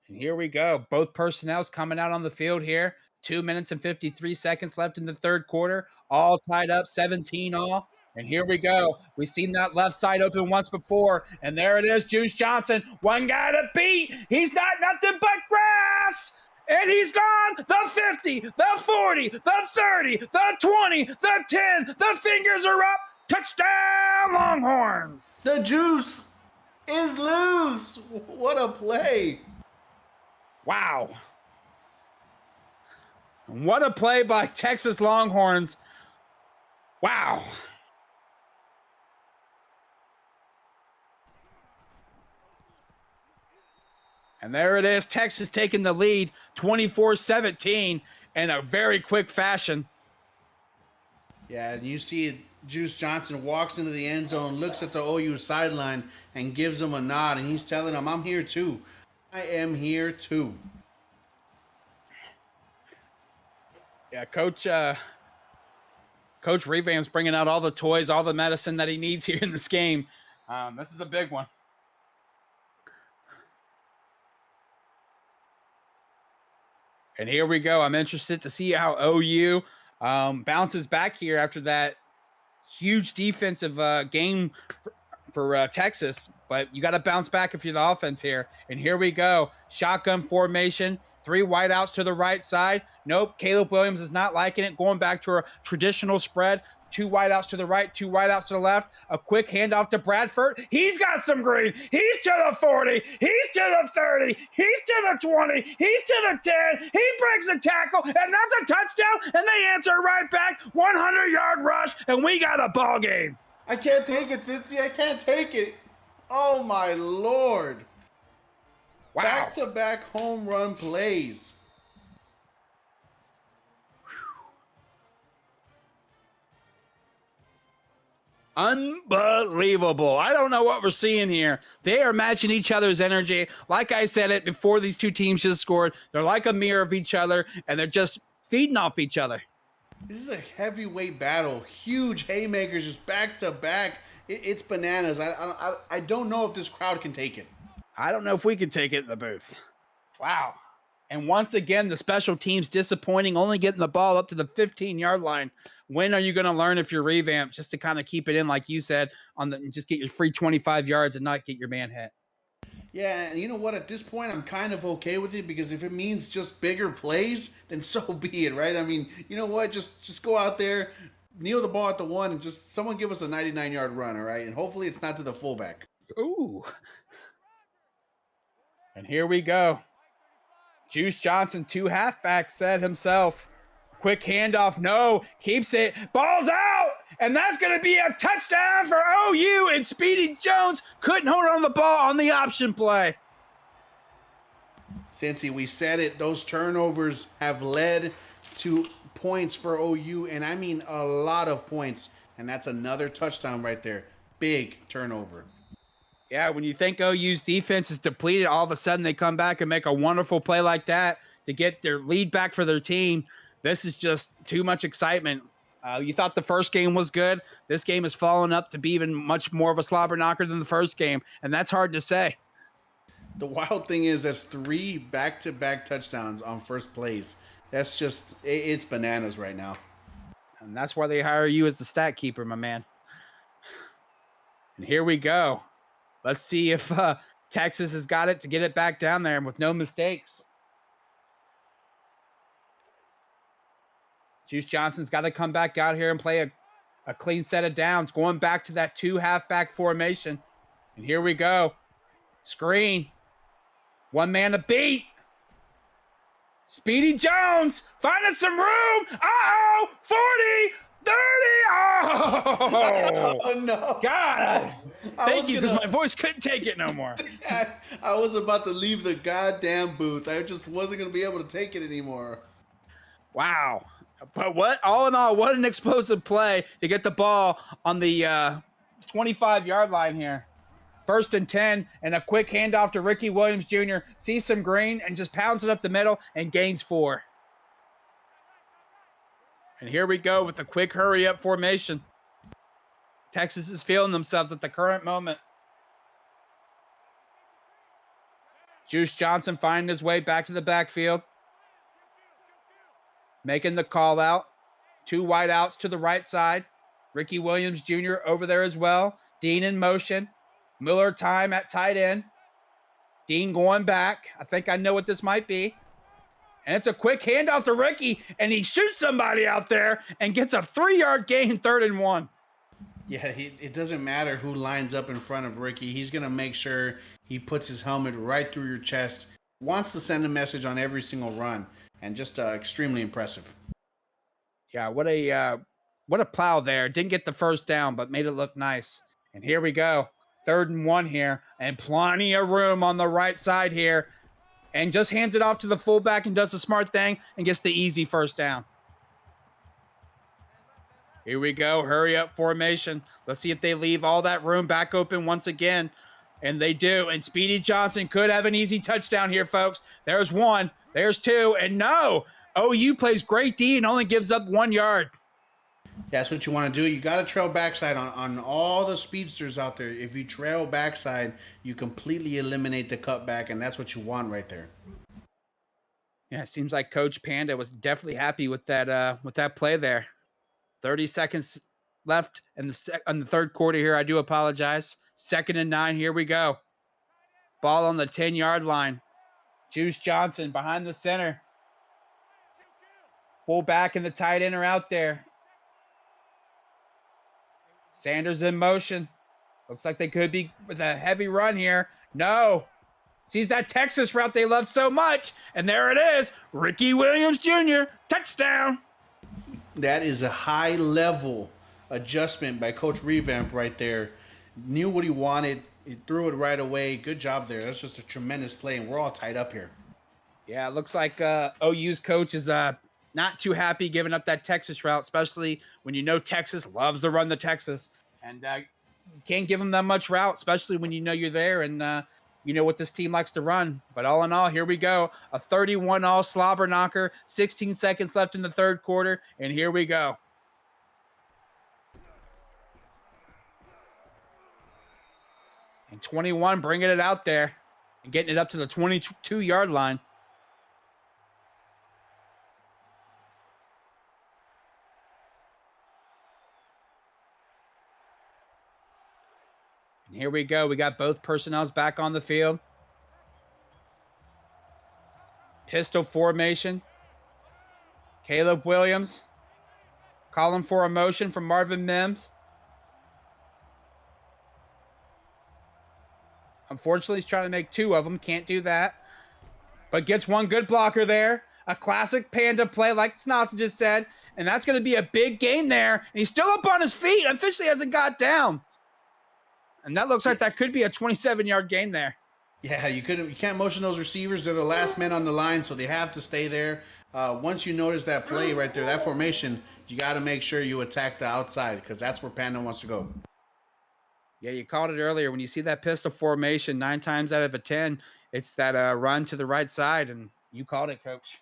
And here we go. Both personnel's coming out on the field here. 2 minutes and 53 seconds left in the third quarter. All tied up, 17 all. And here we go. We've seen that left side open once before. And there it is, Juice Johnson. One guy to beat. He's not nothing but grass. And he's gone. The 50, the 40, the 30, the 20, the 10. The fingers are up. Touchdown, Touchdown, Longhorns!
The juice is loose. What a play.
Wow. What a play by Texas Longhorns. Wow. And there it is, Texas taking the lead 24-17 in a very quick fashion.
Yeah, and you see Juice Johnson walks into the end zone, looks at the OU sideline, and gives him a nod, and he's telling him, I'm here too. I am here too.
Yeah, Coach Revamp's bringing out all the toys, all the medicine that he needs here in this game. This is a big one. And here we go. I'm interested to see how OU bounces back here after that huge defensive game for Texas. But you got to bounce back if you're the offense here. And here we go. Shotgun formation. 3 wideouts to the right side. Nope. Caleb Williams is not liking it. Going back to a traditional spread. 2 wideouts to the right, 2 wideouts to the left. A quick handoff to Bradford. He's got some green. He's to the 40. He's to the 30. He's to the 20. He's to the 10. He breaks a tackle, and that's a touchdown. And they answer right back. 100-yard rush, and we got a ball game.
I can't take it, Cincy. I can't take it. Oh, my Lord.
Wow.
Back-to-back home run plays.
Unbelievable. I don't know what we're seeing here. They are matching each other's energy. Like I said it before these two teams just scored, they're like a mirror of each other, and they're just feeding off each other.
This is a heavyweight battle. Huge haymakers just back-to-back. It's bananas. I don't know if this crowd can take it.
I don't know if we can take it in the booth. Wow. And once again, the special teams disappointing, only getting the ball up to the 15-yard line. When are you going to learn if you're revamped just to kind of keep it in, like you said, just get your free 25 yards and not get your man hit?
Yeah, and you know what? At this point, I'm kind of okay with it because if it means just bigger plays, then so be it, right? I mean, you know what? Just go out there, kneel the ball at the 1, and just someone give us a 99-yard run, all right? And hopefully it's not to the fullback.
Ooh. And here we go. Juice Johnson, 2 halfbacks, said himself. Quick handoff, no, keeps it, ball's out, and that's going to be a touchdown for OU, and Speedy Jones couldn't hold on the ball on the option play.
Cincy, we said it, those turnovers have led to points for OU, and I mean a lot of points, and that's another touchdown right there. Big turnover.
Yeah, when you think OU's defense is depleted, all of a sudden they come back and make a wonderful play like that to get their lead back for their team. This is just too much excitement. You thought the first game was good. This game has fallen up to be even much more of a slobber knocker than the first game, and that's hard to say.
The wild thing is that's 3 back-to-back touchdowns on first plays. That's just, it's bananas right now.
And that's why they hire you as the stat keeper, my man. And here we go. Let's see if Texas has got it to get it back down there with no mistakes. Juice Johnson's got to come back out here and play a clean set of downs, going back to that 2 halfback formation. And here we go. Screen. 1 man to beat. Speedy Jones finding some room. Uh-oh, 40, 30. Oh,
Oh, no.
God. Thank you, because my voice couldn't take it no more.
I was about to leave the goddamn booth. I just wasn't going to be able to take it anymore.
Wow. But all in all, what an explosive play to get the ball on the 25-yard line here. 1st and 10, and a quick handoff to Ricky Williams Jr. Sees some green and just pounds it up the middle and gains 4. And here we go with a quick hurry-up formation. Texas is feeling themselves at the current moment. Juice Johnson finding his way back to the backfield. Making the call out. 2 wideouts to the right side. Ricky Williams Jr. over there as well. Dean in motion. Miller time at tight end. Dean going back. I think I know what this might be. And it's a quick handoff to Ricky, and he shoots somebody out there and gets a 3-yard gain, 3rd and 1.
Yeah, it doesn't matter who lines up in front of Ricky. He's going to make sure he puts his helmet right through your chest. Wants to send a message on every single run, and just extremely impressive.
Yeah, what a plow there. Didn't get the first down, but made it look nice. And here we go. 3rd and 1 here, and plenty of room on the right side here. And just hands it off to the fullback and does the smart thing and gets the easy first down. Here we go. Hurry up formation. Let's see if they leave all that room back open once again. And they do. And Speedy Johnson could have an easy touchdown here, folks. There's one. There's two. And no, OU plays great D and only gives up 1 yard.
That's what you want to do. You got to trail backside on all the speedsters out there. If you trail backside, you completely eliminate the cutback, and that's what you want right there.
Yeah, it seems like Coach Panda was definitely happy with that play there. 30 seconds left in the third quarter here. I do apologize. 2nd and 9. Here we go. Ball on the 10-yard line. Juice Johnson behind the center. Fullback and the tight end are out there. Sanders in motion. Looks like they could be with a heavy run here. No. Sees that Texas route they loved so much. And there it is. Ricky Williams Jr. Touchdown.
That is a high level adjustment by Coach Revamp right there. Knew what he wanted. He threw it right away. Good job there. That's just a tremendous play, and we're all tied up here.
Yeah, it looks like OU's coach is not too happy giving up that Texas route, especially when you know Texas loves to run the Texas. And can't give them that much route, especially when you know you're there and you know what this team likes to run. But all in all, here we go. A 31-all slobber knocker. 16 seconds left in the third quarter, and here we go. And 21 bringing it out there and getting it up to the 22-yard line. And here we go. We got both personnels back on the field. Pistol formation. Caleb Williams calling for a motion from Marvin Mims. Unfortunately, he's trying to make 2 of them. Can't do that. But gets one good blocker there. A classic Panda play, like Snasa just said. And that's going to be a big gain there. And he's still up on his feet. Officially hasn't got down. And that looks like that could be a 27-yard gain there.
Yeah, you can't motion those receivers. They're the last men on the line, so they have to stay there. Once you notice that play right there, that formation, you got to make sure you attack the outside because that's where Panda wants to go.
Yeah, you called it earlier. When you see that pistol formation, 9 times out of 10, it's that run to the right side, and you called it, Coach.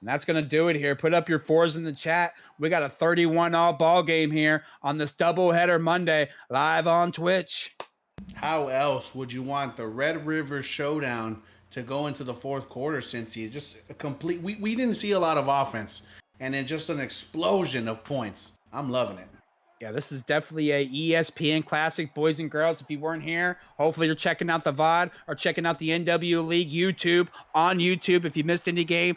And that's going to do it here. Put up your 4s in the chat. We got a 31-all ball game here on this doubleheader Monday live on Twitch.
How else would you want the Red River Showdown to go into the fourth quarter, Cincy? Just a complete. We didn't see a lot of offense, and then just an explosion of points. I'm loving it.
Yeah, this is definitely a ESPN classic, boys and girls. If you weren't here, hopefully you're checking out the VOD or checking out the NW League YouTube on YouTube. If you missed any game,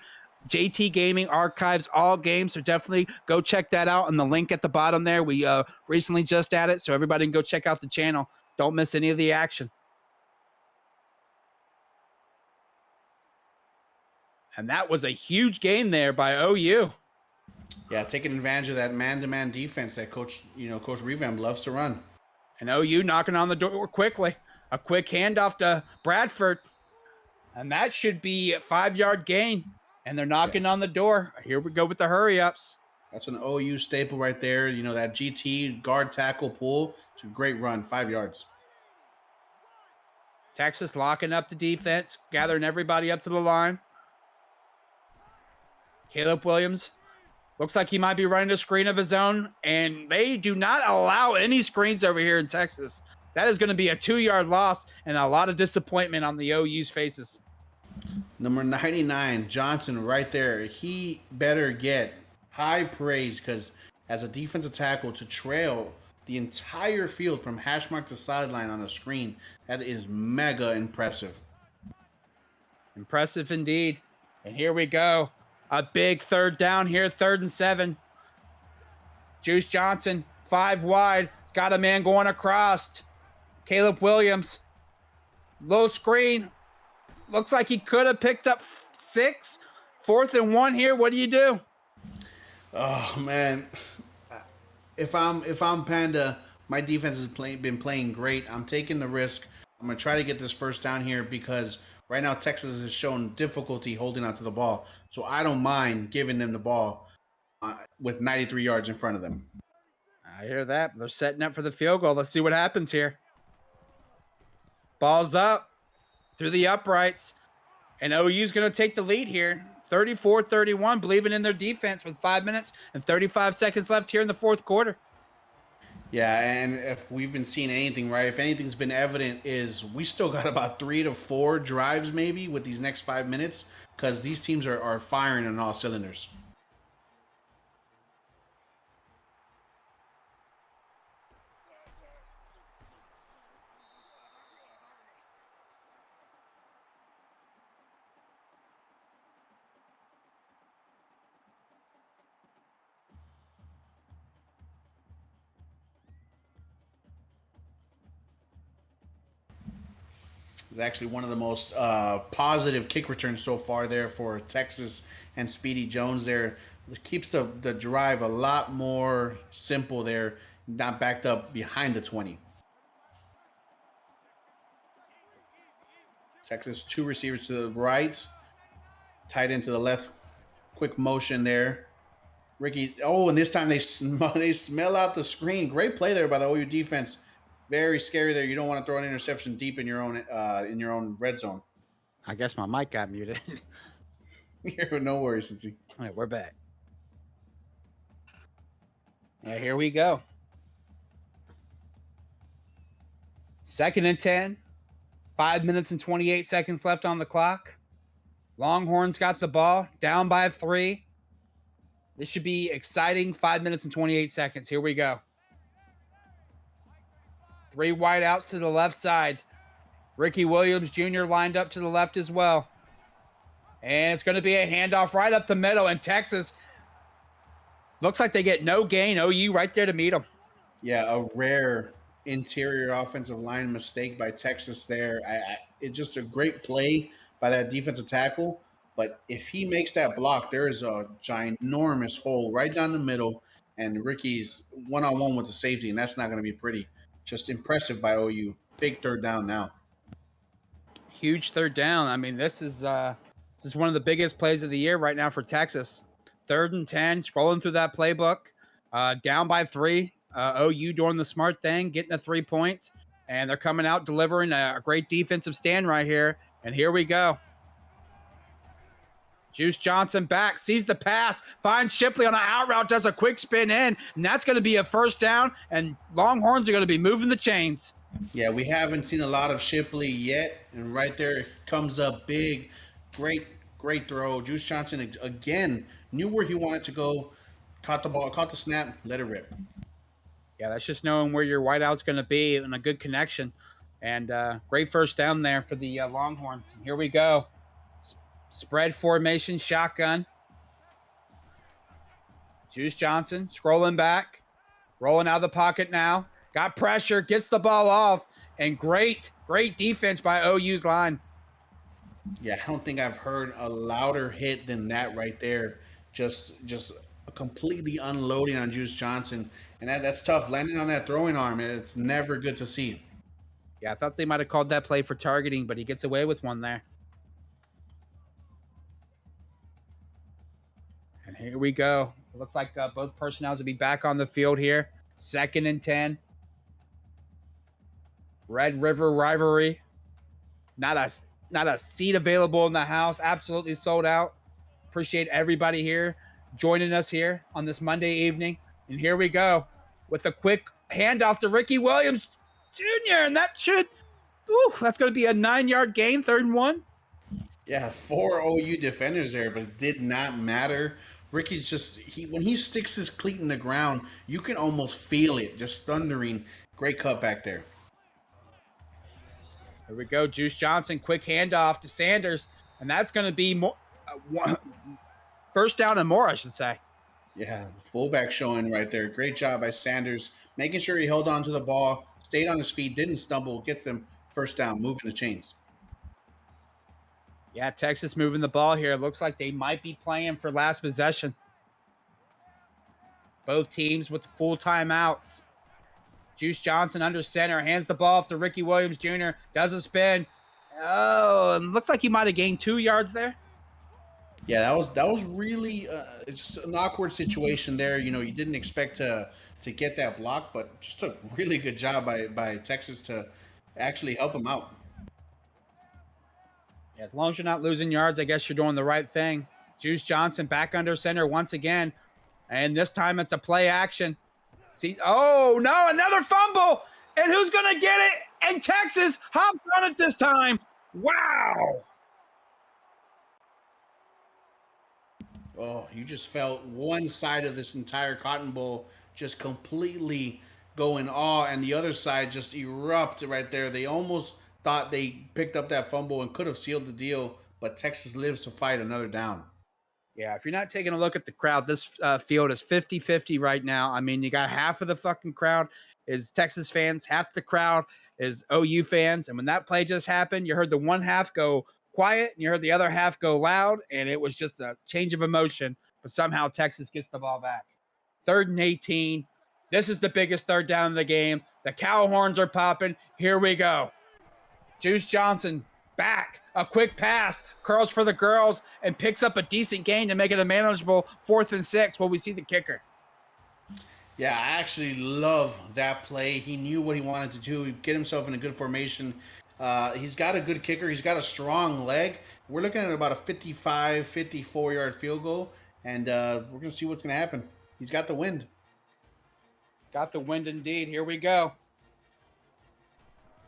JT Gaming archives all games, so definitely go check that out. And the link at the bottom there, we recently just added, so everybody can go check out the channel. Don't miss any of the action. And that was a huge gain there by OU.
Yeah, taking advantage of that man-to-man defense that Coach Revamp loves to run.
And OU knocking on the door quickly. A quick handoff to Bradford. And that should be a 5-yard gain. And they're knocking on the door. Here we go with the hurry-ups.
That's an OU staple right there. You know, that GT guard tackle pull. It's a great run, 5 yards.
Texas locking up the defense, gathering everybody up to the line. Caleb Williams looks like he might be running a screen of his own, and they do not allow any screens over here in Texas. That is going to be a 2-yard loss and a lot of disappointment on the OU's faces.
Number 99, Johnson, right there. He better get high praise because as a defensive tackle to trail the entire field from hash mark to sideline on a screen, that is mega impressive.
Impressive indeed. And here we go. A big third down here, 3rd and 7. Juice Johnson, 5 wide. It's got a man going across. Caleb Williams, low screen. Looks like he could have picked up 6. 4th and 1 here. What do you do?
Oh man, if I'm Panda, my defense has been playing great. I'm taking the risk. I'm gonna try to get this first down here because right now Texas has shown difficulty holding onto the ball. So I don't mind giving them the ball with 93 yards in front of them.
I hear that. They're setting up for the field goal. Let's see what happens here. Ball's up through the uprights. And OU's going to take the lead here. 34-31, believing in their defense with 5 minutes and 35 seconds left here in the 4th quarter.
Yeah, and if we've been seeing anything, right, if anything's been evident is we still got about 3 to 4 drives maybe with these next 5 minutes because these teams are firing on all cylinders. It's actually one of the most positive kick returns so far there for Texas and Speedy Jones there. It keeps the drive a lot more simple there, not backed up behind the 20. Texas, 2 receivers to the right, tight end to the left. Quick motion there. Ricky, oh, and this time they smell out the screen. Great play there by the OU defense. Very scary there. You don't want to throw an interception deep in your own red zone.
I guess my mic got muted.
No worries, Cincy.
All right, we're back. Yeah, here we go. 2nd and 10. 5 minutes and 28 seconds left on the clock. Longhorns got the ball, down by 3. This should be exciting. 5 minutes and 28 seconds. Here we go. 3 wideouts to the left side. Ricky Williams Jr. lined up to the left as well. And it's going to be a handoff right up the middle. And Texas looks like they get no gain. OU right there to meet them.
Yeah, a rare interior offensive line mistake by Texas there. It's just a great play by that defensive tackle. But if he makes that block, there is a ginormous hole right down the middle. And Ricky's one-on-one with the safety, and that's not going to be pretty. Just impressive by OU. Big third down now.
Huge third down. I mean, this is one of the biggest plays of the year right now for Texas. 3rd and 10, scrolling through that playbook. Down by 3. OU doing the smart thing, getting the 3 points. And they're coming out delivering a great defensive stand right here. And here we go. Juice Johnson back, sees the pass, finds Shipley on an out route, does a quick spin in, and that's going to be a first down, and Longhorns are going to be moving the chains.
Yeah, we haven't seen a lot of Shipley yet, and right there comes up big, great throw. Juice Johnson, again, knew where he wanted to go, caught the ball, caught the snap, let it rip.
Yeah, that's just knowing where your wideout's going to be and a good connection. And great first down there for the Longhorns. Here we go. Spread formation, shotgun. Juice Johnson scrolling back, rolling out of the pocket now. Got pressure, gets the ball off, and great defense by OU's line.
Yeah, I don't think I've heard a louder hit than that right there. Just completely unloading on Juice Johnson, and that's tough. Landing on that throwing arm, it's never good to see.
Yeah, I thought they might have called that play for targeting, but he gets away with one there. And here we go. It looks like both personnels will be back on the field here. 2nd and 10. Red River rivalry. Not a seat available in the house. Absolutely sold out. Appreciate everybody here joining us here on this Monday evening. And here we go with a quick handoff to Ricky Williams Jr. And that's going to be a 9-yard gain, 3rd and 1.
Yeah, 4 OU defenders there, but it did not matter. Ricky's when he sticks his cleat in the ground, you can almost feel it, just thundering. Great cut back there.
Here we go, Juice Johnson, quick handoff to Sanders, and that's going to be more, 1st first down and more, I should say.
Yeah, fullback showing right there. Great job by Sanders, making sure he held on to the ball, stayed on his feet, didn't stumble, gets them first down, moving the chains.
Yeah, Texas moving the ball here. Looks like they might be playing for last possession. Both teams with full timeouts. Juice Johnson under center, hands the ball off to Ricky Williams Jr., does a spin. Oh, and looks like he might have gained 2 yards there.
Yeah, that was really just an awkward situation there. You know, you didn't expect to get that block, but just a really good job by Texas to actually help him out.
Yeah, as long as you're not losing yards, I guess you're doing the right thing. Juice Johnson back under center once again, and this time it's a play action. See, oh no, another fumble, and who's gonna get it? And Texas hopped on it this time. Wow.
Oh, you just felt one side of this entire Cotton Bowl just completely going awe, and the other side just erupt right there. They almost thought they picked up that fumble and could have sealed the deal, but Texas lives to fight another down.
Yeah, if you're not taking a look at the crowd, this field is 50-50 right now. I mean, you got half of the fucking crowd is Texas fans, half the crowd is OU fans. And when that play just happened, you heard the one half go quiet and you heard the other half go loud. And it was just a change of emotion. But somehow Texas gets the ball back. 3rd and 18. This is the biggest third down of the game. The cow horns are popping. Here we go. Juice Johnson back, a quick pass, curls for the girls, and picks up a decent gain to make it a manageable 4th and 6 while we see the kicker.
Yeah, I actually love that play. He knew what he wanted to do, get himself in a good formation. He's got a good kicker. He's got a strong leg. We're looking at about a 55, 54-yard field goal, and we're going to see what's going to happen. He's got the wind.
Got the wind indeed. Here we go.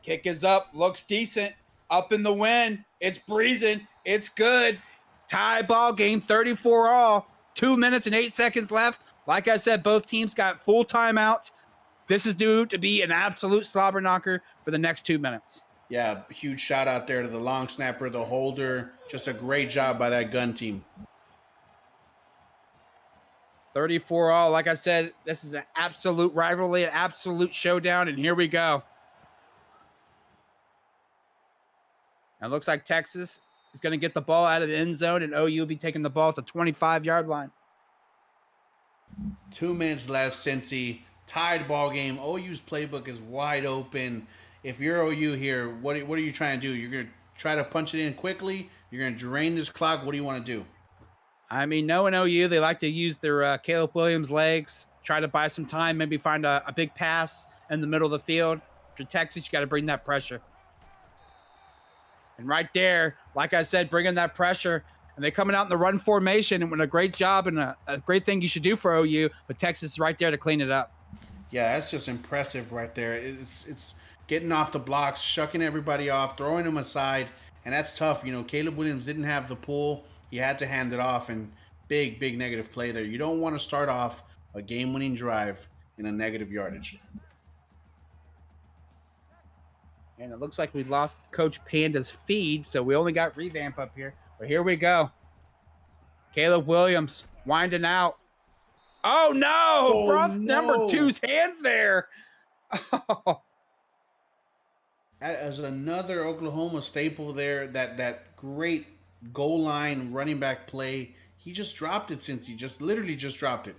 Kick is up, looks decent. Up in the wind. It's breezing. It's good. Tie ball game, 34 all. 2 minutes and 8 seconds left. Like I said, both teams got full timeouts. This is due to be an absolute slobber knocker for the next 2 minutes.
Yeah, huge shout out there to the long snapper, the holder. Just a great job by that gun team.
34 all. Like I said, this is an absolute rivalry, an absolute showdown, and here we go. It looks like Texas is going to get the ball out of the end zone, and OU will be taking the ball at the 25-yard line.
2 minutes left, Cincy. Tied ball game. OU's playbook is wide open. If you're OU here, what are you trying to do? You're going to try to punch it in quickly? You're going to drain this clock? What do you want to do?
I mean, knowing OU, they like to use their Caleb Williams legs, try to buy some time, maybe find a big pass in the middle of the field. For Texas, you got to bring that pressure. And right there, like I said, bringing that pressure, and they coming out in the run formation, and a great job and a great thing you should do for OU, but Texas is right there to clean it up.
Yeah, that's just impressive right there. It's getting off the blocks, shucking everybody off, throwing them aside, and that's tough. You know, Caleb Williams didn't have the pull. He had to hand it off, and big negative play there. You don't want to start off a game-winning drive in a negative yardage.
And it looks like we lost Coach Panda's feed, so we only got revamp up here. But here we go. Caleb Williams winding out. Oh, no! Rough number 2's hands there. Oh.
As another Oklahoma staple there, that great goal line running back play, he just dropped it, since he literally just dropped it.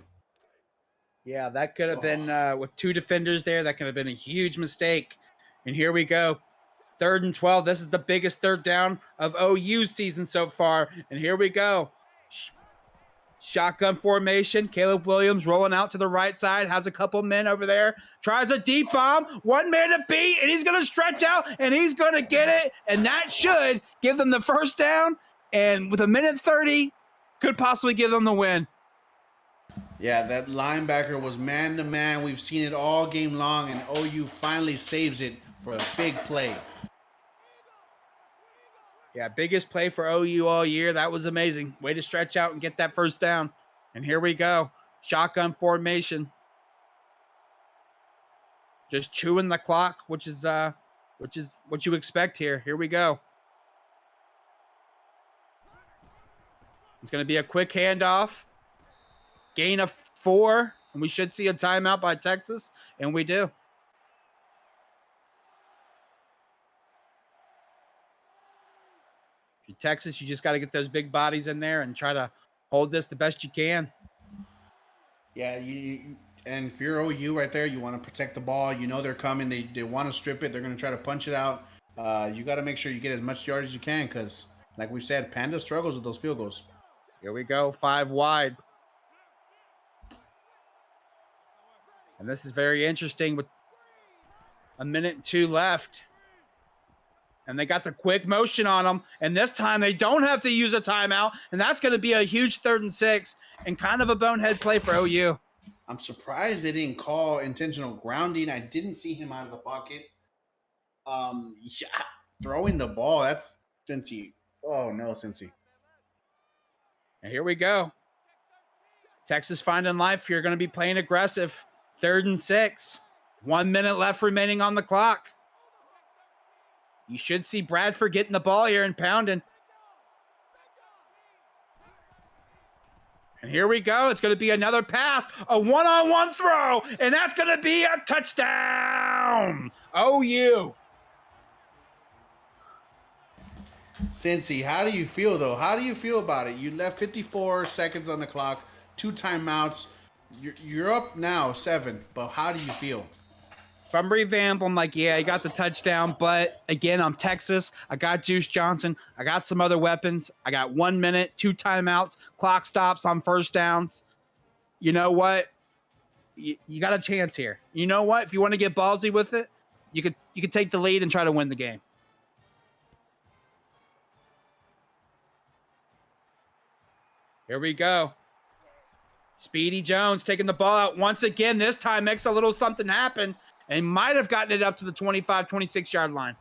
Yeah, that could have been, with 2 defenders there, that could have been a huge mistake. And here we go. 3rd and 12. This is the biggest third down of OU's season so far. And here we go. Shotgun formation. Caleb Williams rolling out to the right side. Has a couple men over there. Tries a deep bomb. 1 man to beat. And he's going to stretch out. And he's going to get it. And that should give them the first down. And with 1:30, could possibly give them the win.
Yeah, that linebacker was man-to-man. We've seen it all game long, and OU finally saves it for a big play.
Yeah, biggest play for OU all year. That was amazing. Way to stretch out and get that first down. And here we go. Shotgun formation. Just chewing the clock, which is what you expect here. Here we go. It's going to be a quick handoff. Gain of 4. And we should see a timeout by Texas. And we do. If you're Texas, you just got to get those big bodies in there and try to hold this the best you can.
Yeah, and if you're OU right there, you want to protect the ball. You know they're coming. They want to strip it. They're going to try to punch it out. You got to make sure you get as much yardage as you can because, like we said, Panda struggles with those field goals.
Here we go, 5 wide. And this is very interesting with a minute and 2 left. And they got the quick motion on them. And this time they don't have to use a timeout. And that's going to be a huge 3rd and 6 and kind of a bonehead play for OU.
I'm surprised they didn't call intentional grounding. I didn't see him out of the pocket. Yeah, throwing the ball, that's Cincy. Oh, no, Cincy.
And here we go. Texas finding life. You're going to be playing aggressive. 3rd and 6. 1 minute left remaining on the clock. You should see Bradford getting the ball here and pounding. And here we go. It's going to be another pass, a one-on-one throw, and that's going to be a touchdown. OU.
Cincy, how do you feel, though? How do you feel about it? You left 54 seconds on the clock, 2 timeouts. You're up now, 7, but how do you feel?
If I'm revamped, I'm like, yeah, I got the touchdown, but again, I'm Texas. I got Juice Johnson. I got some other weapons. I got 1 minute, 2 timeouts, clock stops on first downs. You know what? You got a chance here. You know what? If you want to get ballsy with it, you could take the lead and try to win the game. Here we go. Speedy Jones taking the ball out once again. This time makes a little something happen. And might have gotten it up to the 25, 26-yard line.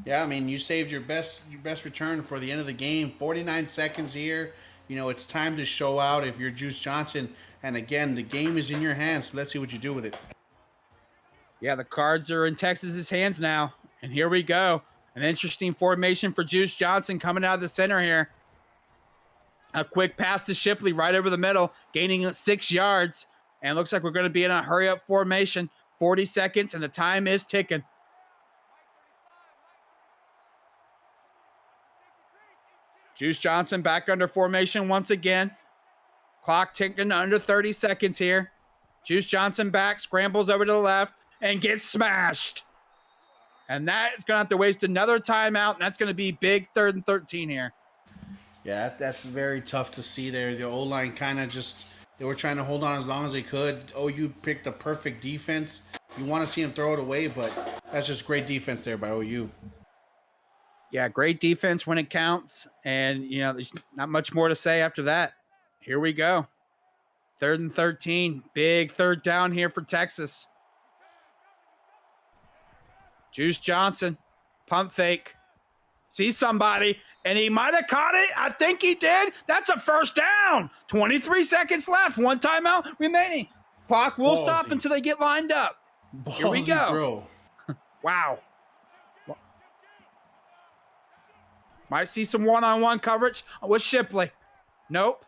Yeah, I mean, you saved your best return for the end of the game. 49 seconds here. You know, it's time to show out if you're Juice Johnson. And again, the game is in your hands. So let's see what you do with it.
Yeah, the cards are in Texas's hands now. And here we go. An interesting formation for Juice Johnson coming out of the center here. A quick pass to Shipley right over the middle, gaining 6 yards. And looks like we're going to be in a hurry-up formation. 40 seconds, and the time is ticking. Juice Johnson back under formation once again. Clock ticking under 30 seconds here. Juice Johnson back, scrambles over to the left, and gets smashed. And that is going to have to waste another timeout, and that's going to be big 3rd and 13 here.
Yeah, that's very tough to see there. The O-line kind of they were trying to hold on as long as they could. OU picked the perfect defense. You want to see him throw it away, but that's just great defense there by OU.
Yeah, great defense when it counts. And, you know, there's not much more to say after that. Here we go. 3rd and 13. Big 3rd down here for Texas. Juice Johnson. Pump fake. Sees somebody, and he might have caught it. I think he did. That's a first down. 23 seconds left. 1 timeout remaining. Clock will stop until they get lined up. Here we go.
Throw.
Wow. Might see some one-on-one coverage with Shipley. Nope.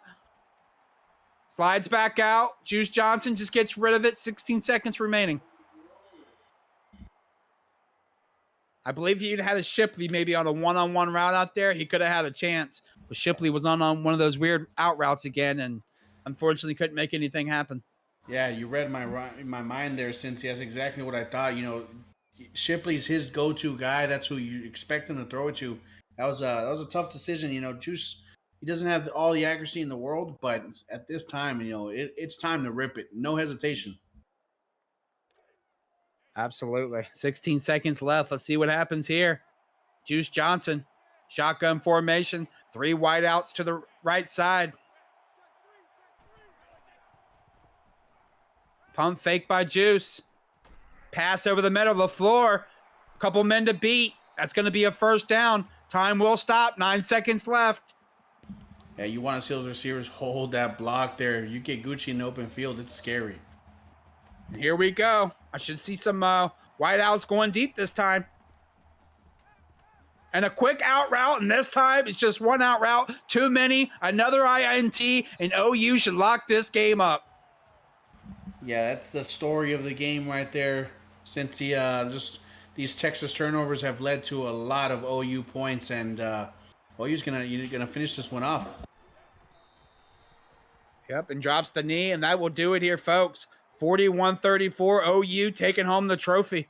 Slides back out. Juice Johnson just gets rid of it. 16 seconds remaining. I believe he'd had a Shipley maybe on a one-on-one route out there. He could have had a chance. But Shipley was on one of those weird out routes again and unfortunately couldn't make anything happen.
Yeah, you read my mind there, Cincy. That's exactly what I thought. You know, Shipley's his go-to guy. That's who you expect him to throw it to. That was a tough decision. You know, Juice, he doesn't have all the accuracy in the world, but at this time, you know, it's time to rip it. No hesitation.
Absolutely. 16 seconds left. Let's see what happens here. Juice Johnson, shotgun formation, 3 wideouts to the right side. Pump fake by Juice. Pass over the middle of the floor. A couple men to beat. That's going to be a first down. Time will stop. 9 seconds left.
Yeah, you want to see those receivers hold that block there. You get Gucci in the open field, it's scary.
And here we go. I should see some wideouts going deep this time. And a quick out route, and this time it's just one out route. Too many. Another INT, and OU should lock this game up.
Yeah, that's the story of the game right there. Since just these Texas turnovers have led to a lot of OU points, and OU's gonna finish this one off.
Yep, and drops the knee, and that will do it here, folks. 41-34, OU taking home the trophy.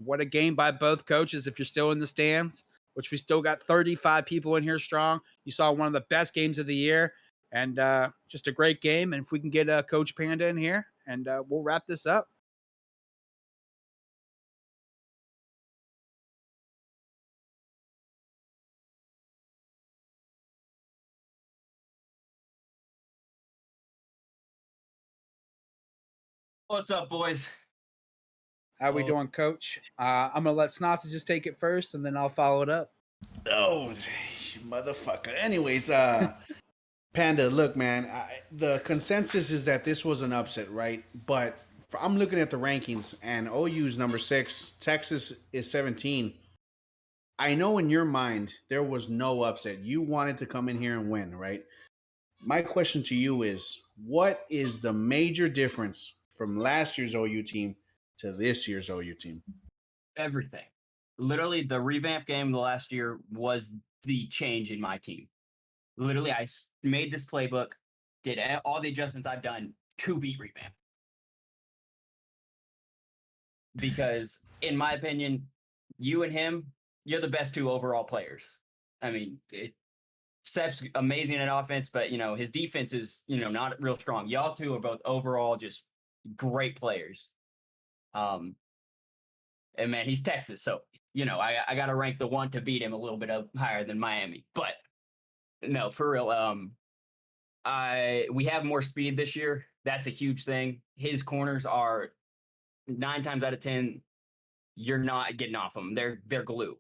What a game by both coaches if you're still in the stands, which we still got 35 people in here strong. You saw one of the best games of the year, and just a great game. And if we can get Coach Panda in here, and we'll wrap this up.
What's up, boys?
How we doing, Coach? I'm gonna let Snossa just take it first, and then I'll follow it up.
Oh, motherfucker. Anyways, Panda, look, man, the consensus is that this was an upset, right? But I'm looking at the rankings, and OU's number 6, Texas is 17. I know in your mind there was no upset. You wanted to come in here and win, right? My question to you is, what is the major difference from last year's OU team to this year's OU team?
Everything. Literally, the revamp game the last year was the change in my team. Literally, I made this playbook, did all the adjustments I've done to beat revamp. Because, in my opinion, you and him, you're the best 2 overall players. I mean, Sep's amazing at offense, but his defense is not real strong. Y'all 2 are both overall just great players. And man, he's Texas, so I got to rank the 1 to beat him a little bit higher than Miami. But no, for real, we have more speed this year. That's a huge thing. His corners are 9 times out of 10, you're not getting off them. They're glue.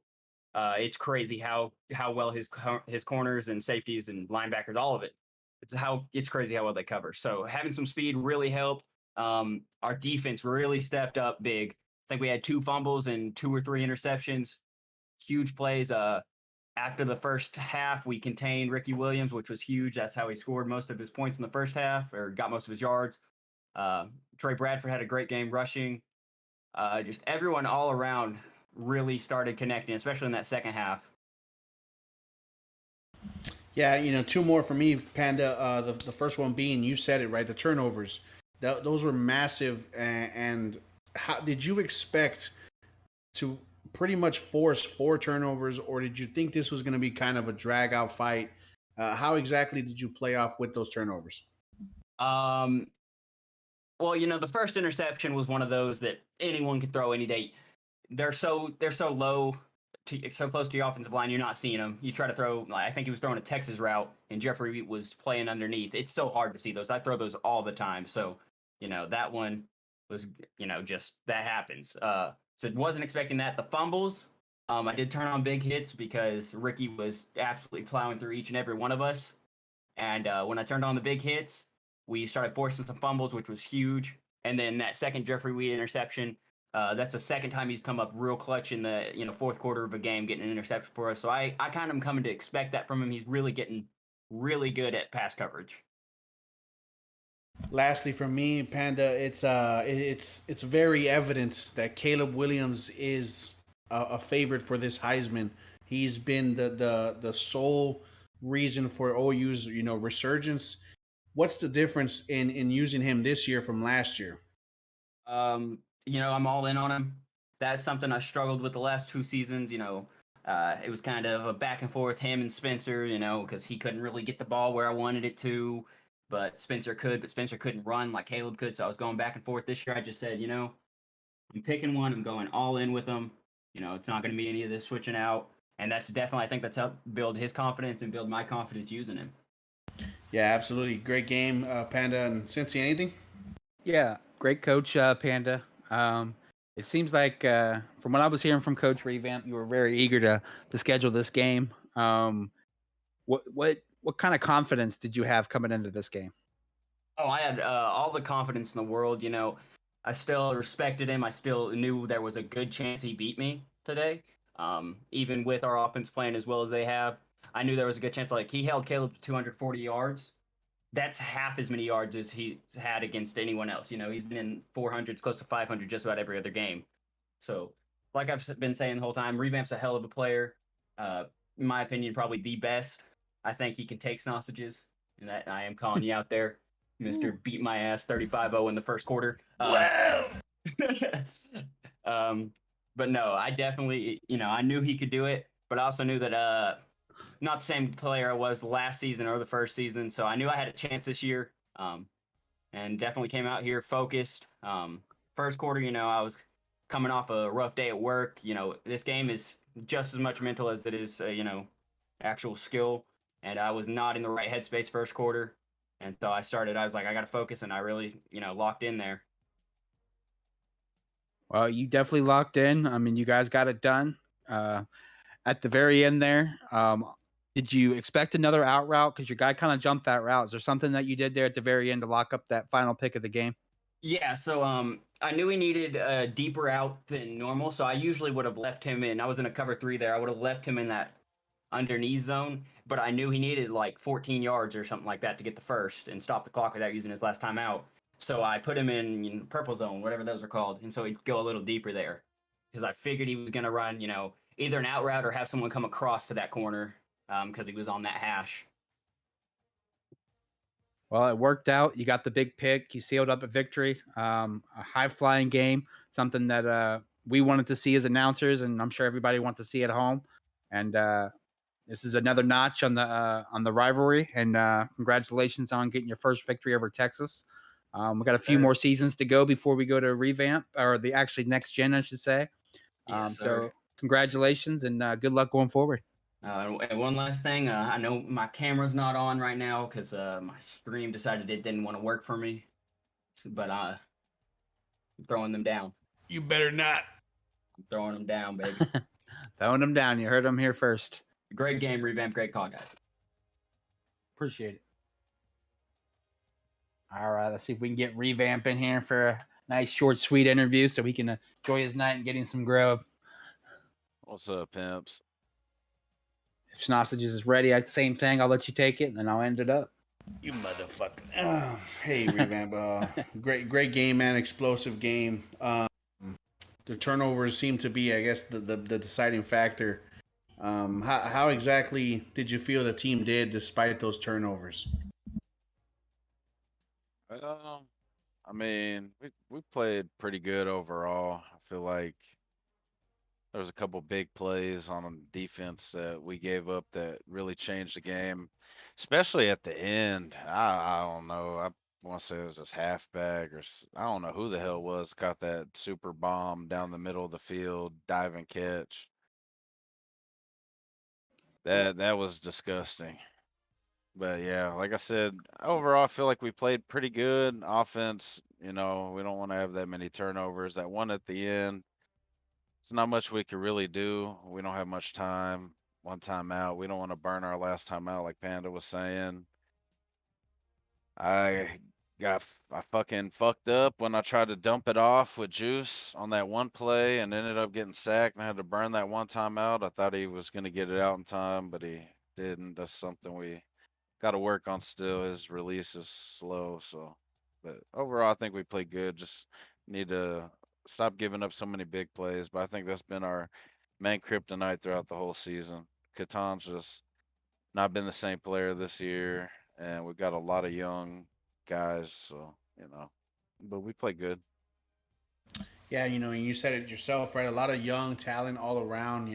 It's crazy how well his corners and safeties and linebackers, all of it. It's crazy how well they cover. So having some speed really helped. Our defense really stepped up big. I think we had 2 fumbles and 2 or 3 interceptions. Huge plays. After the first half, we contained Ricky Williams, which was huge. That's how he scored most of his points in the first half, or got most of his yards. Trey Bradford had a great game rushing. Just everyone all around really started connecting, especially in that second half.
Yeah, 2 more for me, Panda. The first one being, you said it right, the turnovers. Those were massive. And how did you expect to pretty much force 4 turnovers, or did you think this was going to be kind of a drag out fight? How exactly did you play off with those turnovers?
Well, the first interception was one of those that anyone could throw any day. They're so low, so close to your offensive line, you're not seeing them. You try to throw, I think he was throwing a Texas route, and Jeffrey was playing underneath. It's so hard to see those. I throw those all the time. So, that one was, just that happens. So wasn't expecting that. The fumbles, I did turn on big hits because Ricky was absolutely plowing through each and every one of us. And when I turned on the big hits, we started forcing some fumbles, which was huge. And then that second Jeffrey Weed interception, that's the second time he's come up real clutch in the fourth quarter of a game, getting an interception for us. So I kind of am coming to expect that from him. He's really getting really good at pass coverage.
Lastly, for me, Panda, it's very evident that Caleb Williams is a favorite for this Heisman. He's been the sole reason for OU's resurgence. What's the difference in using him this year from last year?
I'm all in on him. That's something I struggled with the last 2 seasons. It was kind of a back and forth, him and Spencer, because he couldn't really get the ball where I wanted it to, but Spencer couldn't run like Caleb could. So I was going back and forth. This year, I just said, I'm picking one. I'm going all in with him. It's not going to be any of this switching out. And that's definitely, I think that's helped build his confidence and build my confidence using him.
Yeah, absolutely. Great game, Panda and Cincy. Anything?
Yeah, great coach, Panda. It seems like from what I was hearing from Coach Revamp, you were very eager to schedule this game. What kind of confidence did you have coming into this game?
Oh, I had all the confidence in the world. I still respected him. I still knew there was a good chance he beat me today. Even with our offense playing as well as they have, I knew there was a good chance. Like he held Caleb to 240 yards. That's half as many yards as he's had against anyone else. You know, he's been in 400s, close to 500 just about every other game. So, like I've been saying the whole time, Revamp's a hell of a player. In my opinion, probably the best. I think he can take sausages, and that I am calling you out there, Mister. Beat my ass 35-0 in the first quarter.
Well,
um, but no, I definitely, I knew he could do it, but I also knew that not the same player I was last season or the first season, so I knew I had a chance this year. And definitely came out here focused. First quarter, I was coming off a rough day at work. This game is just as much mental as it is, actual skill. And I was not in the right headspace first quarter. And so I was like, I got to focus. And I really, locked in there.
Well, you definitely locked in. I mean, you guys got it done. At the very end there, did you expect another out route? Because your guy kind of jumped that route. Is there something that you did there at the very end to lock up that final pick of the game?
Yeah, so I knew he needed a deeper out than normal, so I usually would have left him in. I was in a cover three there. I would have left him in that underneath zone, but I knew he needed like 14 yards or something like that to get the first and stop the clock without using his last time out. So I put him in, purple zone, whatever those are called, and so he'd go a little deeper there because I figured he was going to run, either an out route or have someone come across to that corner because he was on that hash.
Well, it worked out. You got the big pick. You sealed up a victory. A high flying game, something that we wanted to see as announcers, and I'm sure everybody wants to see at home. And this is another notch on the rivalry. And congratulations on getting your first victory over Texas. We got a few more seasons to go before we go to revamp, or the actually next gen, I should say.
Yes, sir.
So congratulations and good luck going forward.
And one last thing, I know my camera's not on right now because my stream decided it didn't want to work for me, but I'm throwing them down.
you better not.
I'm throwing them down, baby.
Throwing them down. You heard them here first.
Great game, Revamp. Great call, guys.
Appreciate it. All right, let's see if we can get Revamp in here for a nice, short, sweet interview so he can enjoy his night and getting some grub.
What's up, pimps?
If Sausages is ready, same thing. I'll let you take it, and then I'll end it up.
You motherfucker. Hey, Revamp. Great game, man. Explosive game. The turnovers seem to be, I guess, the deciding factor. How exactly did you feel the team did despite those turnovers?
I mean, we played pretty good overall. I feel like there was a couple big plays on defense that we gave up that really changed the game, especially at the end. I don't know. I want to say it was just halfback I don't know who the hell it was got that super bomb down the middle of the field, dive and catch. That was disgusting. But yeah, like I said, overall, I feel like we played pretty good offense. We don't want to have that many turnovers. That one at the end, it's not much we could really do. We don't have much time. One timeout. We don't want to burn our last timeout, like Panda was saying. I fucking fucked up when I tried to dump it off with Juice on that one play and ended up getting sacked and I had to burn that one timeout. I thought he was gonna get it out in time, but he didn't. That's something we got to work on still. His release is slow, so. But overall, I think we played good. Just need to stop giving up so many big plays. But I think that's been our main kryptonite throughout the whole season. Katan's just not been the same player this year, and we've got a lot of young guys, so But we play good.
Yeah, and you said it yourself, right? A lot of young talent all around.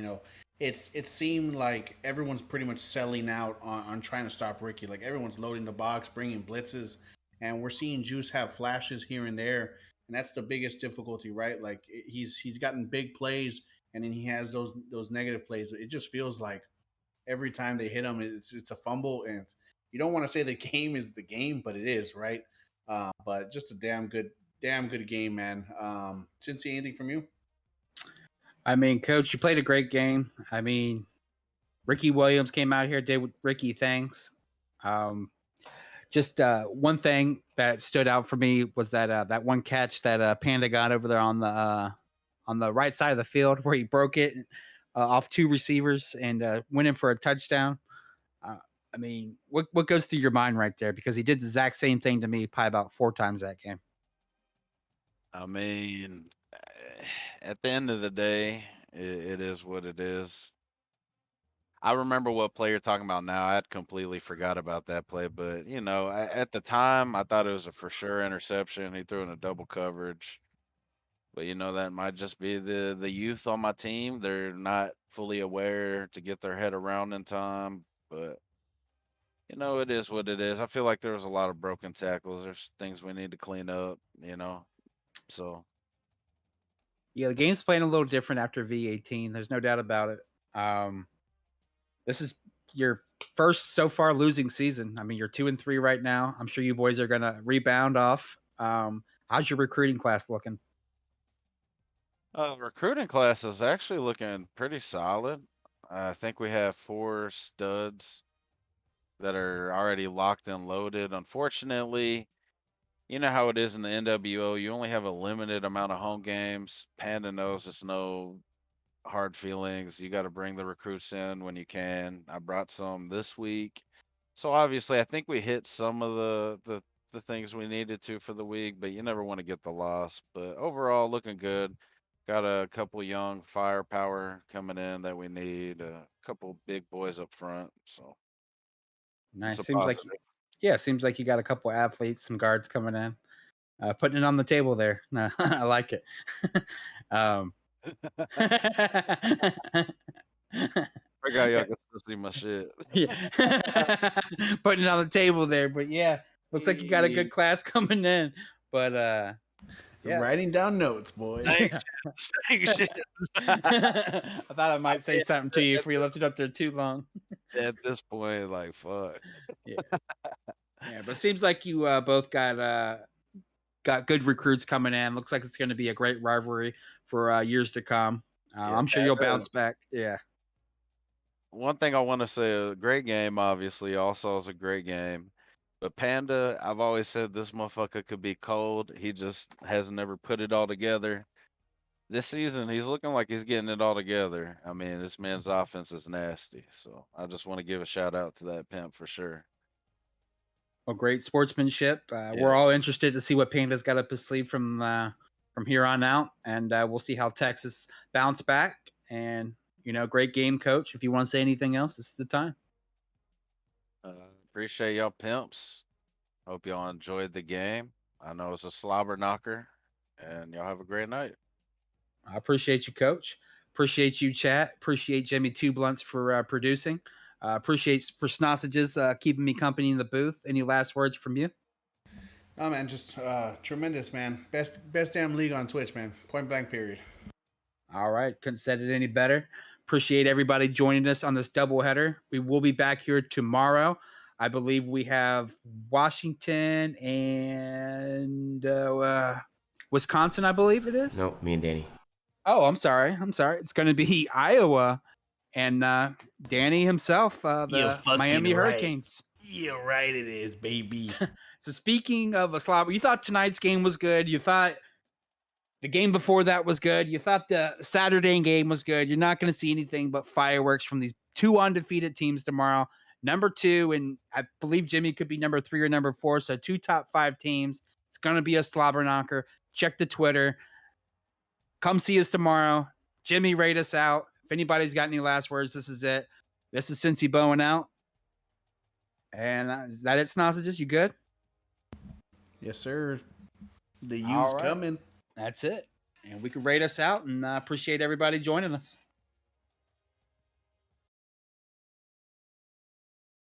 It seemed like everyone's pretty much selling out on trying to stop Ricky. Like everyone's loading the box, bringing blitzes, and we're seeing Juice have flashes here and there, and that's the biggest difficulty, right? Like he's gotten big plays, and then he has those negative plays. It just feels like every time they hit him, it's a fumble, and you don't want to say the game is the game, but it is, right? But just a damn good game, man. Cincy, anything from you?
I mean, Coach, you played a great game. I mean, Ricky Williams came out here, did Ricky things. Just one thing that stood out for me was that one catch that Panda got over there on the right side of the field where he broke it off two receivers and went in for a touchdown. Uh, I mean, what goes through your mind right there? Because he did the exact same thing to me probably about 4 times that game.
I mean, at the end of the day, it is what it is. I remember what play you're talking about now. I had completely forgot about that play, but at the time, I thought it was a for sure interception. He threw in a double coverage, but that might just be the youth on my team. They're not fully aware to get their head around in time, but it is what it is. I feel like there was a lot of broken tackles. There's things we need to clean up, so.
Yeah, the game's playing a little different after V18. There's no doubt about it. This is your first so far losing season. I mean, you're 2-3 right now. I'm sure you boys are gonna rebound off. How's your recruiting class looking?
Recruiting class is actually looking pretty solid. I think we have 4 studs that are already locked and loaded. Unfortunately, you know how it is in the NWO. You only have a limited amount of home games. Panda knows it's no hard feelings. You got to bring the recruits in when you can. I brought some this week. So obviously, I think we hit some of the things we needed to for the week, but you never want to get the loss. But overall, looking good. Got a couple young firepower coming in that we need. A couple big boys up front. So it's
Nice.
a
Seems like
positive.
seems like you got a couple athletes, some guards coming in, putting it on the table there. No, I like it. um,
Figure out y'all can still see my shit.
yeah, putting it on the table there. But yeah, looks like you got a good class coming in. But yeah,
Writing down notes, boys.
Thanks, shit.
I thought I might say
mean,
something to you if we left it up there too long.
at this point, like fuck.
Yeah, yeah, but it seems like you both got good recruits coming in. Looks like it's going to be a great rivalry for years to come.
Yeah,
I'm sure you'll
Panda.
bounce back. Yeah.
One thing I want to say, a great game, obviously. Also, is a great game. But Panda, I've always said this motherfucker could be cold. He just has never put it all together. This season, he's looking like he's getting it all together. I mean, this man's offense is nasty. So I just want to give a shout out to that pimp for sure.
Well, great sportsmanship.
Yeah.
We're all interested to see what Panda's got up his sleeve from here on out, and we'll see how Texas bounce back. And great game, coach. If you want to say anything else, this is the time.
Appreciate y'all pimps. Hope y'all enjoyed the game. I know it's a slobber knocker, and y'all have a great night.
I appreciate you, coach. Appreciate you, chat. Appreciate Jimmy Two Blunts for producing. Appreciate for Snossages keeping me company in the booth. Any last words from you?
Oh man, just tremendous, man. Best damn league on Twitch, man. Point blank, period.
All right, couldn't said it any better. Appreciate everybody joining us on this doubleheader. We will be back here tomorrow. I believe we have Washington and Wisconsin. I believe it is.
No, me and Danny.
Oh, I'm sorry. It's going to be Iowa and Danny himself, the Miami Hurricanes.
You're right, it is, baby.
So speaking of a slobber, you thought tonight's game was good. You thought the game before that was good. You thought the Saturday game was good. You're not going to see anything but fireworks from these 2 undefeated teams tomorrow. Number 2, and I believe Jimmy could be number 3 or number 4. So 2 top 5 teams. It's going to be a slobber knocker. Check the Twitter. Come see us tomorrow. Jimmy, rate us out. If anybody's got any last words, this is it. This is Cincy Bowen out. And is that it, Snossages? You good?
Yes, sir. The
All
U's
right.
coming.
That's it. And we can rate us out and appreciate everybody joining us.